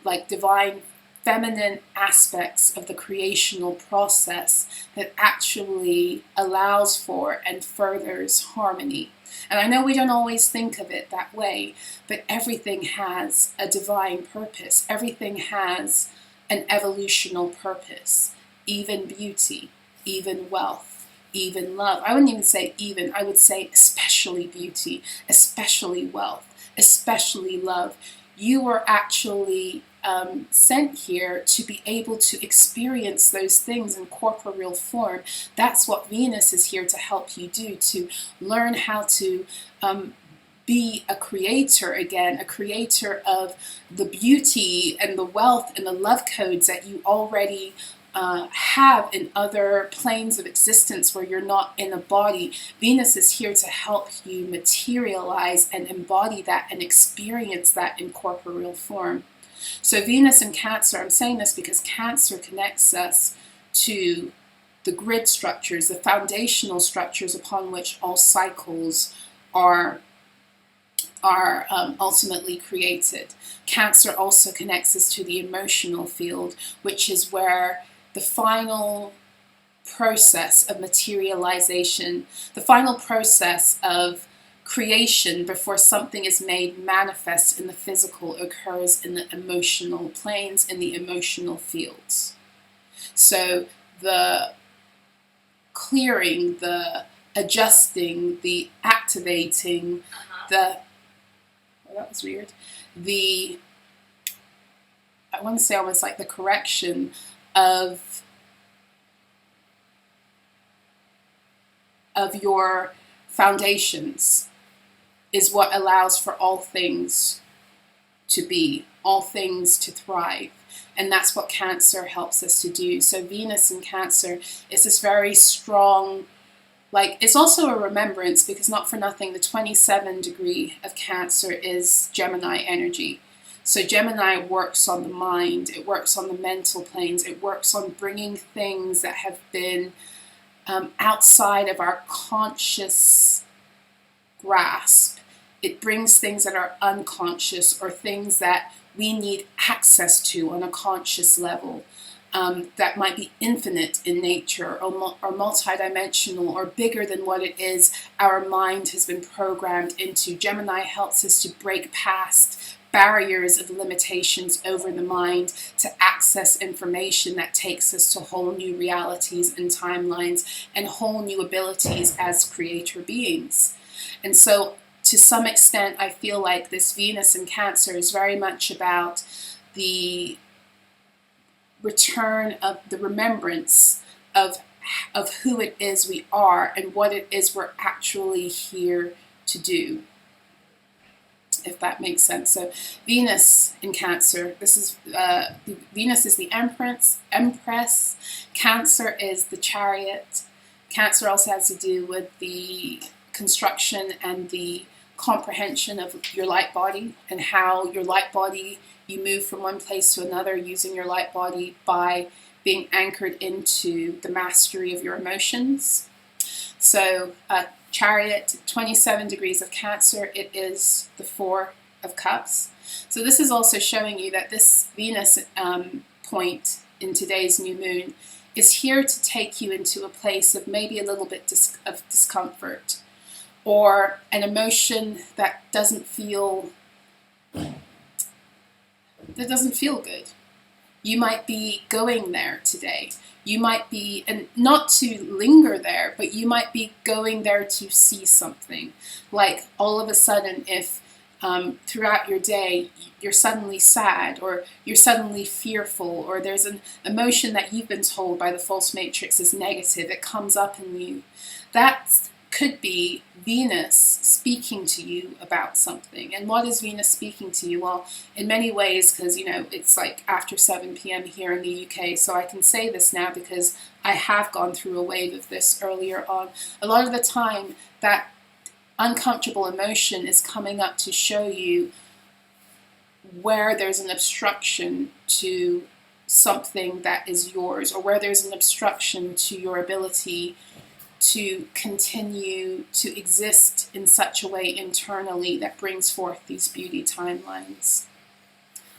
like divine feminine aspects of the creational process that actually allows for and furthers harmony. And I know we don't always think of it that way, but everything has a divine purpose. Everything has an evolutional purpose, even beauty. Even wealth, even love. I wouldn't even say even, I would say especially beauty, especially wealth, especially love. You were actually sent here to be able to experience those things in corporeal form. That's what Venus is here to help you do, to learn how to be a creator again, a creator of the beauty and the wealth and the love codes that you already have in other planes of existence where you're not in a body. Venus is here to help you materialize and embody that and experience that in corporeal form. So Venus in Cancer, I'm saying this because Cancer connects us to the grid structures, the foundational structures upon which all cycles are ultimately created. Cancer also connects us to the emotional field, which is where the final process of materialization, the final process of creation before something is made manifest in the physical occurs in the emotional planes, in the emotional fields. So the clearing, the adjusting, the activating, that was weird, I want to say almost like the correction of your foundations is what allows for all things to be, all things to thrive. And that's what Cancer helps us to do. So Venus in Cancer is this very strong like, it's also a remembrance, because not for nothing, the 27 degree of Cancer is Gemini energy. So Gemini works on the mind, it works on the mental planes, it works on bringing things that have been outside of our conscious grasp. It brings things that are unconscious, or things that we need access to on a conscious level, that might be infinite in nature, or multidimensional, or bigger than what it is our mind has been programmed into. Gemini helps us to break past barriers of limitations over the mind, to access information that takes us to whole new realities and timelines, and whole new abilities as creator beings. And so, to some extent, I feel like this Venus in Cancer is very much about the return of the remembrance of who it is we are, and what it is we're actually here to do, if that makes sense. So Venus in Cancer, this is Venus is the Empress. Cancer is the Chariot. Cancer also has to do with the construction and the comprehension of your light body, and how your light body, you move from one place to another using your light body by being anchored into the mastery of your emotions. So Chariot, 27 degrees of Cancer, it is the Four of Cups. So this is also showing you that this Venus point in today's new moon is here to take you into a place of maybe a little bit of discomfort, or an emotion that doesn't feel good. You might be going there today. You might be, and not to linger there, but you might be going there to see something. Like, all of a sudden, if throughout your day you're suddenly sad, or you're suddenly fearful, or there's an emotion that you've been told by the false matrix is negative, it comes up in you. That could be Venus speaking to you about something. And what is Venus speaking to you? Well, in many ways, because, you know, it's like after 7 p.m. here in the UK, so I can say this now because I have gone through a wave of this earlier on. A lot of the time, that uncomfortable emotion is coming up to show you where there's an obstruction to something that is yours, or where there's an obstruction to your ability to continue to exist in such a way internally that brings forth these beauty timelines.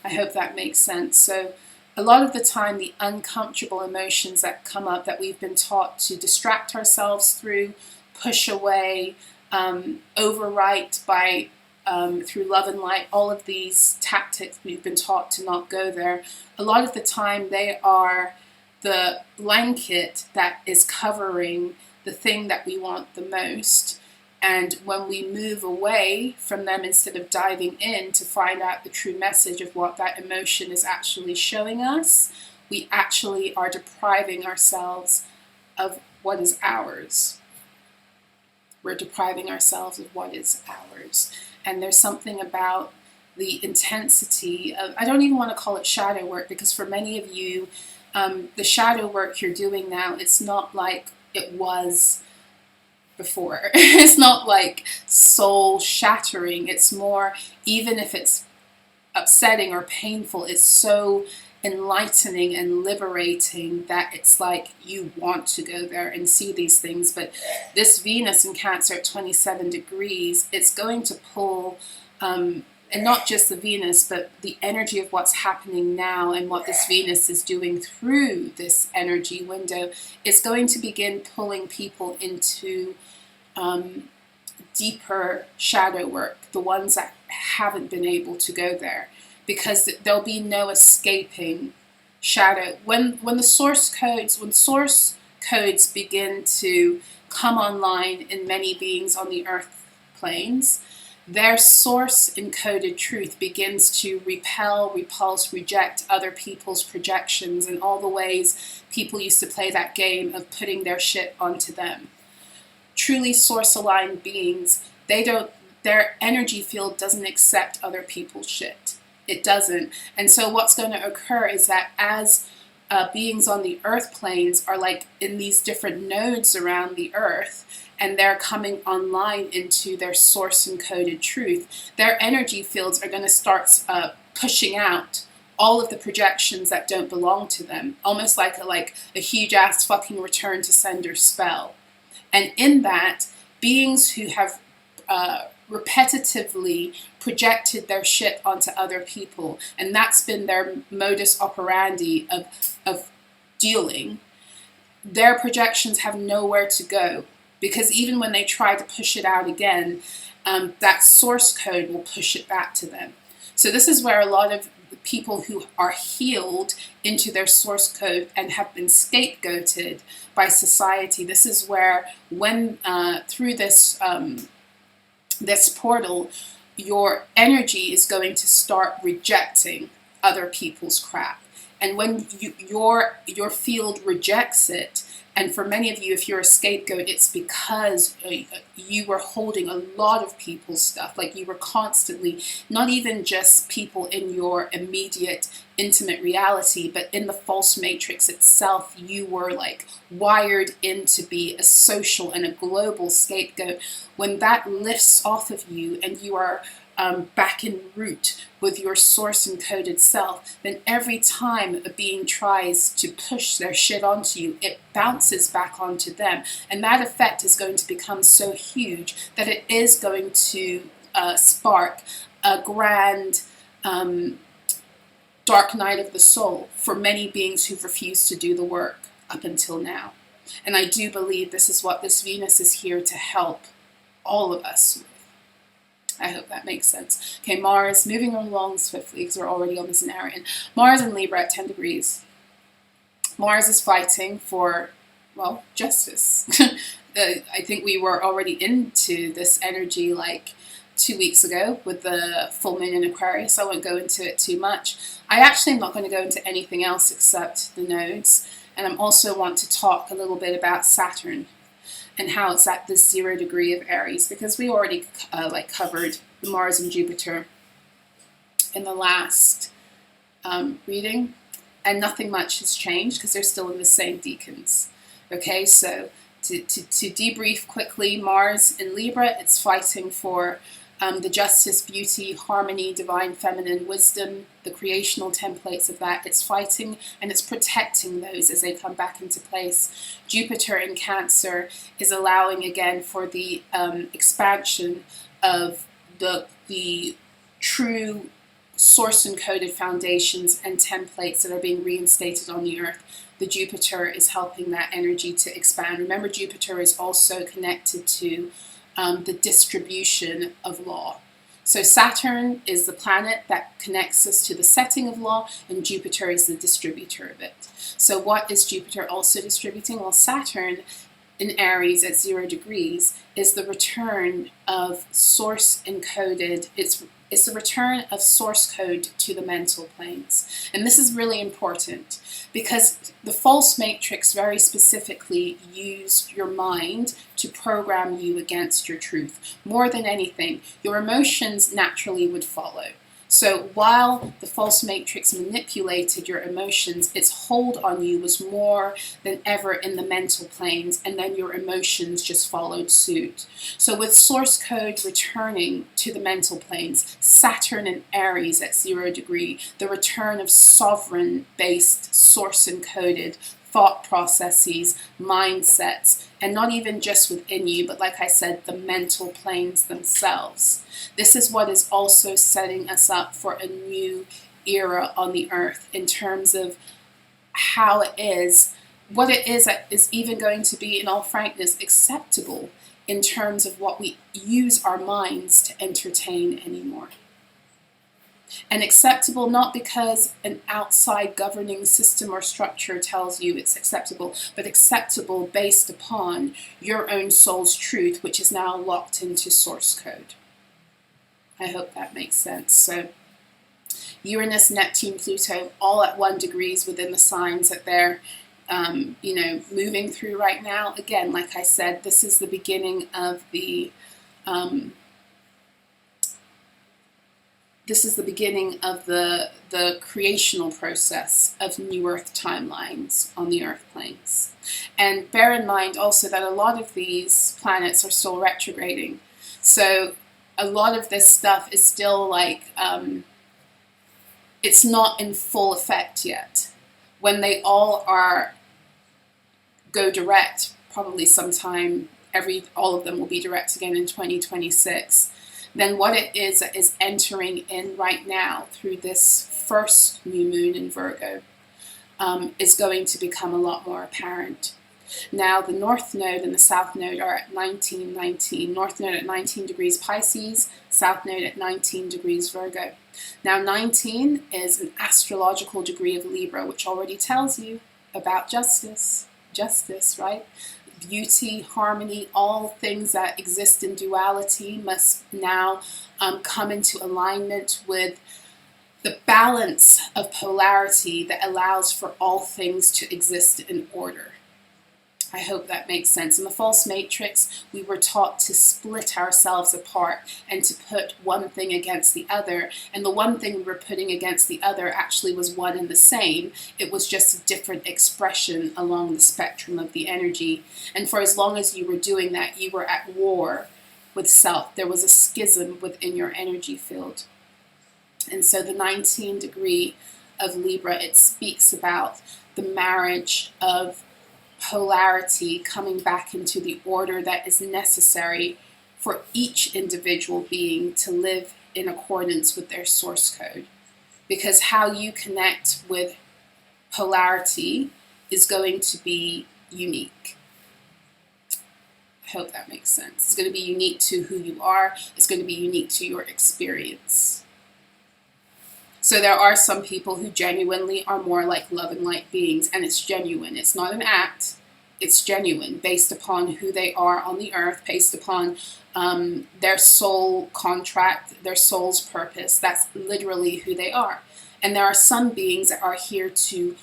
I hope that makes sense. So a lot of the time, the uncomfortable emotions that come up, that we've been taught to distract ourselves through, push away, overwrite by through love and light, all of these tactics we've been taught to not go there. A lot of the time, they are the blanket that is covering the thing that we want the most. And when we move away from them, instead of diving in to find out the true message of what that emotion is actually showing us, we actually are depriving ourselves of what is ours. We're depriving ourselves of what is ours. And there's something about the intensity of, I don't even want to call it shadow work, because for many of you, the shadow work you're doing now, it's not like it was before. It's not like soul shattering. It's more, even if it's upsetting or painful, it's so enlightening and liberating that it's like you want to go there and see these things. But this Venus in Cancer at 27 degrees, it's going to pull, and not just the Venus, but the energy of what's happening now and what this Venus is doing through this energy window. It's going to begin pulling people into deeper shadow work, the ones that haven't been able to go there, because there'll be no escaping shadow. When source codes begin to come online in many beings on the earth planes, their source encoded truth begins to repel, repulse, reject other people's projections and all the ways people used to play that game of putting their shit onto them. Truly source-aligned beings, their energy field doesn't accept other people's shit. It doesn't. And so what's going to occur is that as beings on the earth planes are like in these different nodes around the earth, and they're coming online into their source encoded truth, their energy fields are going to start pushing out all of the projections that don't belong to them, almost like a huge ass fucking return to sender spell. And in that, beings who have repetitively projected their shit onto other people, and that's been their modus operandi of dealing, their projections have nowhere to go, because even when they try to push it out again, that source code will push it back to them. So this is where a lot of the people who are healed into their source code and have been scapegoated by society, this is where when through this this portal, your energy is going to start rejecting other people's crap. And when your field rejects it, and for many of you, if you're a scapegoat, it's because you were holding a lot of people's stuff. Like you were constantly, not even just people in your immediate, intimate reality, but in the false matrix itself, you were like wired in to be a social and a global scapegoat. When that lifts off of you and you are back in root with your source encoded self, then every time a being tries to push their shit onto you, it bounces back onto them. And that effect is going to become so huge that it is going to spark a grand dark night of the soul for many beings who've refused to do the work up until now. And I do believe this is what this Venus is here to help all of us with. I hope that makes sense. Okay, Mars, moving along swiftly because we're already on the Zenarian. Mars in Libra at 10 degrees. Mars is fighting for, well, justice. I think we were already into this energy like 2 weeks ago with the full moon in Aquarius. I won't go into it too much. I actually am not going to go into anything else except the nodes. And I also want to talk a little bit about Saturn and how it's at this 0 degree of Aries, because we already covered Mars and Jupiter in the last reading, and nothing much has changed because they're still in the same decans. Okay, so to debrief quickly, Mars in Libra, it's fighting for the justice, beauty, harmony, divine feminine wisdom, the creational templates of that. It's fighting and it's protecting those as they come back into place. Jupiter in Cancer is allowing again for the expansion of the true source encoded foundations and templates that are being reinstated on the earth. The Jupiter is helping that energy to expand. Remember, Jupiter is also connected to the distribution of law. So Saturn is the planet that connects us to the setting of law, and Jupiter is the distributor of it. So what is Jupiter also distributing? Well, Saturn in Aries at 0 degrees is the return of source encoded, it's the return of source code to the mental planes. And this is really important because the false matrix very specifically used your mind to program you against your truth. More than anything, your emotions naturally would follow. So while the false matrix manipulated your emotions, its hold on you was more than ever in the mental planes, and then your emotions just followed suit. So with source code returning to the mental planes, Saturn and Aries at 0 degree, the return of sovereign-based, source-encoded thought processes, mindsets, and not even just within you, but like I said, the mental planes themselves. This is what is also setting us up for a new era on the earth in terms of how it is, what it is even going to be, in all frankness, acceptable in terms of what we use our minds to entertain anymore. And acceptable not because an outside governing system or structure tells you it's acceptable, but acceptable based upon your own soul's truth, which is now locked into source code. I hope that makes sense. So Uranus, Neptune, Pluto, all at 1 degrees within the signs that they're moving through right now. Again, like I said, this is the beginning of the this is the beginning of the creational process of new Earth timelines on the Earth planes. And bear in mind also that a lot of these planets are still retrograding. So a lot of this stuff is still like, it's not in full effect yet. When they all go direct, probably sometime, all of them will be direct again in 2026. Then what it is entering in right now through this first new moon in Virgo is going to become a lot more apparent. Now the North Node and the South Node are at 1919. North Node at 19 degrees Pisces, South Node at 19 degrees Virgo. Now 19 is an astrological degree of Libra, which already tells you about justice. Justice, right? Beauty, harmony, all things that exist in duality must now come into alignment with the balance of polarity that allows for all things to exist in order. I hope that makes sense. In the false matrix, we were taught to split ourselves apart and to put one thing against the other. And the one thing we were putting against the other actually was one and the same. It was just a different expression along the spectrum of the energy. And for as long as you were doing that, you were at war with self. There was a schism within your energy field. And so the 19 degree of Libra, it speaks about the marriage of polarity coming back into the order that is necessary for each individual being to live in accordance with their source code. Because how you connect with polarity is going to be unique. I hope that makes sense. It's going to be unique to who you are. It's going to be unique to your experience. So there are some people who genuinely are more like love and light beings, and it's genuine. It's not an act. It's genuine, based upon who they are on the earth, based upon their soul contract, their soul's purpose. That's literally who they are. And there are some beings that are here to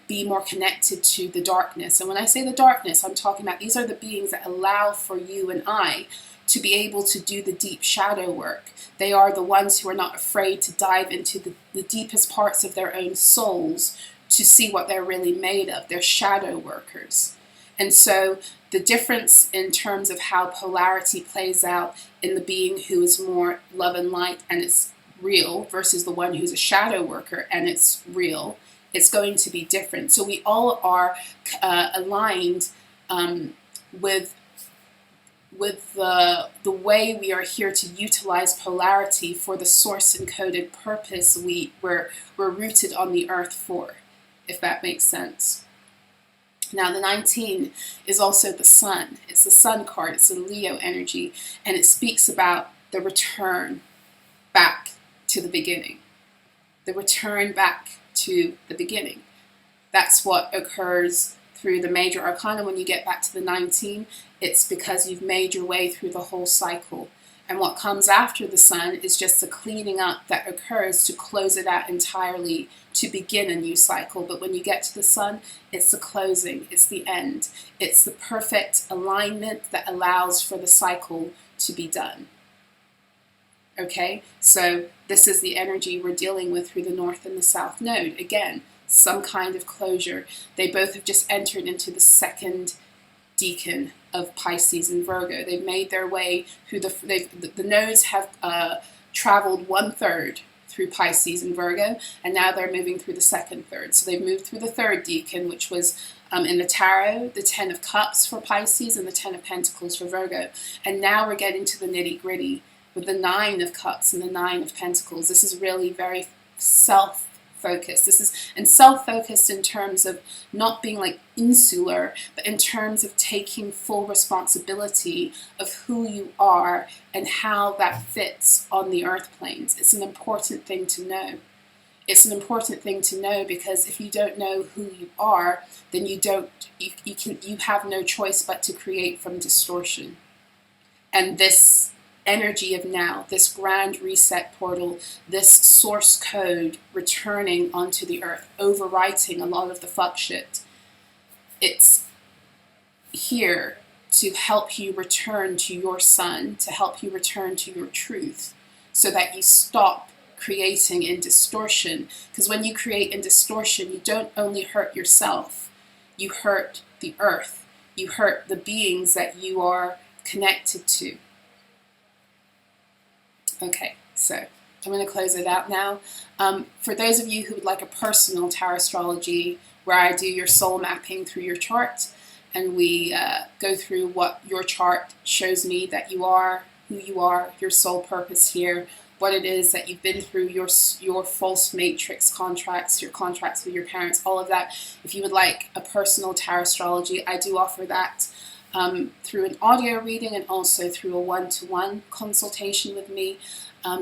be more connected to the darkness. And when I say the darkness, I'm talking about these are the beings that allow for you and I to be able to do the deep shadow work. They are the ones who are not afraid to dive into the deepest parts of their own souls to see what they're really made of. They're shadow workers. And so the difference in terms of how polarity plays out in the being who is more love and light and it's real versus the one who's a shadow worker and it's real, it's going to be different. So we all are aligned with the way we are here to utilize polarity for the source encoded purpose we're rooted on the earth for, if that makes sense. Now the 19 is also the sun. It's the sun card. It's a Leo energy, and it speaks about the return back to the beginning. The return back to the beginning. That's what occurs through the major arcana. When you get back to the 19, it's because you've made your way through the whole cycle. And what comes after the sun is just the cleaning up that occurs to close it out entirely to begin a new cycle. But when you get to the sun, it's the closing, it's the end. It's the perfect alignment that allows for the cycle to be done. Okay, so this is the energy we're dealing with through the North and the South Node. Again, some kind of closure. They both have just entered into the second decan of Pisces and Virgo. They've made their way through the nodes have traveled 1/3 through Pisces and Virgo, and now they're moving through the second third. So they've moved through the third decan, which was in the tarot, the 10 of Cups for Pisces and the 10 of Pentacles for Virgo. And now we're getting to the nitty gritty with the 9 of Cups and the 9 of Pentacles. This is really very self-focused. This is self-focused in terms of not being like insular, but in terms of taking full responsibility of who you are and how that fits on the earth planes. It's an important thing to know. It's an important thing to know because if you don't know who you are, then you have no choice but to create from distortion. And this energy of now, this grand reset portal, this source code returning onto the earth, overwriting a lot of the fuck shit. It's here to help you return to your sun, to help you return to your truth, so that you stop creating in distortion. Because when you create in distortion, you don't only hurt yourself, you hurt the earth, you hurt the beings that you are connected to. Okay, so I'm going to close it out now. For those of you who would like a personal tarot astrology, where I do your soul mapping through your chart, and we go through what your chart shows me that you are, who you are, your soul purpose here, what it is that you've been through, your false matrix contracts, your contracts with your parents, all of that. If you would like a personal tarot astrology, I do offer that through an audio reading and also through a one-to-one consultation with me.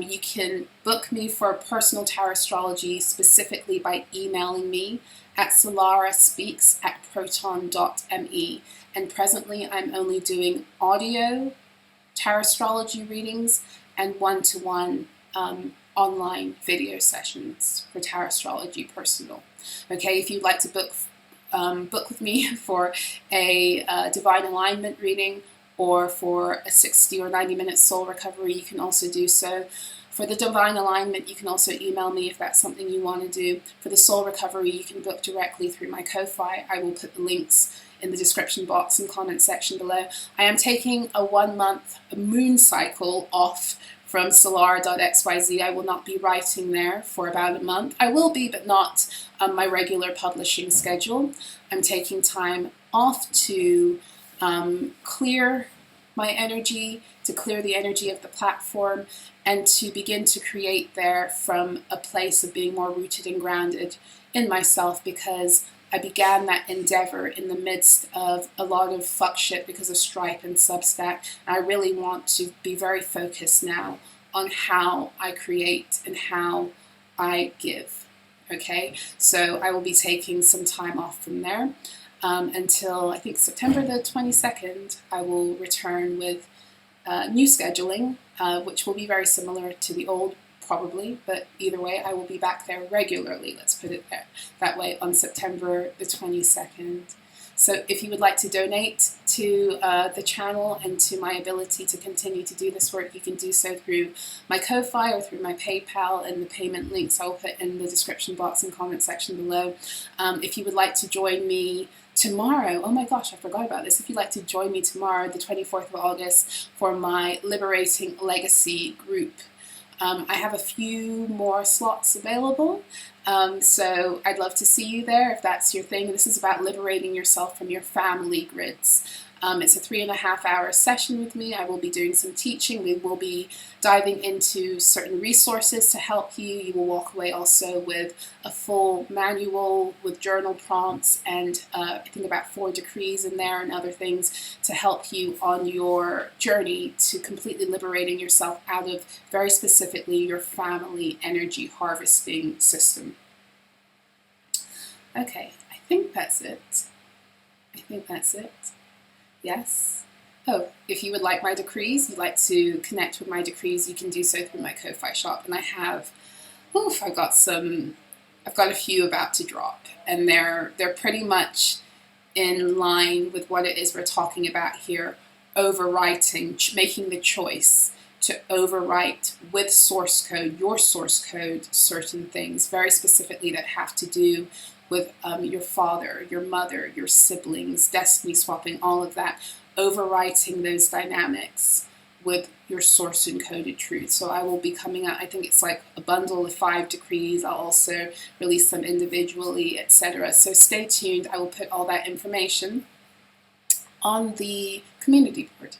You can book me for a personal tarot astrology specifically by emailing me at solarahspeaks@proton.me. And presently I'm only doing audio tarot astrology readings and one-to-one online video sessions for tarot astrology personal. Okay, if you'd like to book with me for a divine alignment reading or for a 60 or 90-minute soul recovery, you can also do so. For the divine alignment, you can also email me if that's something you want to do. For the soul recovery, you can book directly through my Ko-Fi. I will put the links in the description box and comment section below. I am taking a 1-month moon cycle off from solarah.xyz. I will not be writing there for about a month. I will be, but not my regular publishing schedule. I'm taking time off to clear my energy, to clear the energy of the platform, and to begin to create there from a place of being more rooted and grounded in myself, because I began that endeavor in the midst of a lot of fuck shit because of Stripe and Substack. And I really want to be very focused now on how I create and how I give. Okay, so I will be taking some time off from there until I think September the 22nd. I will return with new scheduling, which will be very similar to the old, probably, but either way, I will be back there regularly, let's put it that way, on September the 22nd. So if you would like to donate to the channel and to my ability to continue to do this work, you can do so through my Ko-Fi or through my PayPal, and the payment links I will put in the description box and comment section below. If you would like to join me tomorrow, oh my gosh, I forgot about this. If you'd like to join me tomorrow, the 24th of August, for my Liberating Legacy group, I have a few more slots available, so I'd love to see you there if that's your thing. This is about liberating yourself from your family grids. It's a 3.5-hour session with me. I will be doing some teaching. We will be diving into certain resources to help you. You will walk away also with a full manual with journal prompts and I think about 4 decrees in there and other things to help you on your journey to completely liberating yourself out of, very specifically, your family energy harvesting system. Okay, I think that's it. Yes. Oh, if you would like my decrees, you'd like to connect with my decrees, you can do so through my Ko-Fi shop. And I have, I've got a few about to drop, and they're pretty much in line with what it is we're talking about here. Overwriting, making the choice to overwrite with source code, your source code, certain things very specifically that have to do with your father, your mother, your siblings, destiny swapping, all of that, overwriting those dynamics with your source encoded truth. So I will be coming out, I think it's like a bundle of 5 decrees. I'll also release them individually, etc. So stay tuned. I will put all that information on the community board.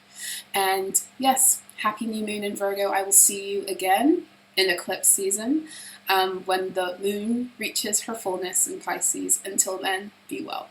And yes, happy new moon in Virgo. I will see you again in eclipse season when the moon reaches her fullness in Pisces. Until then, be well.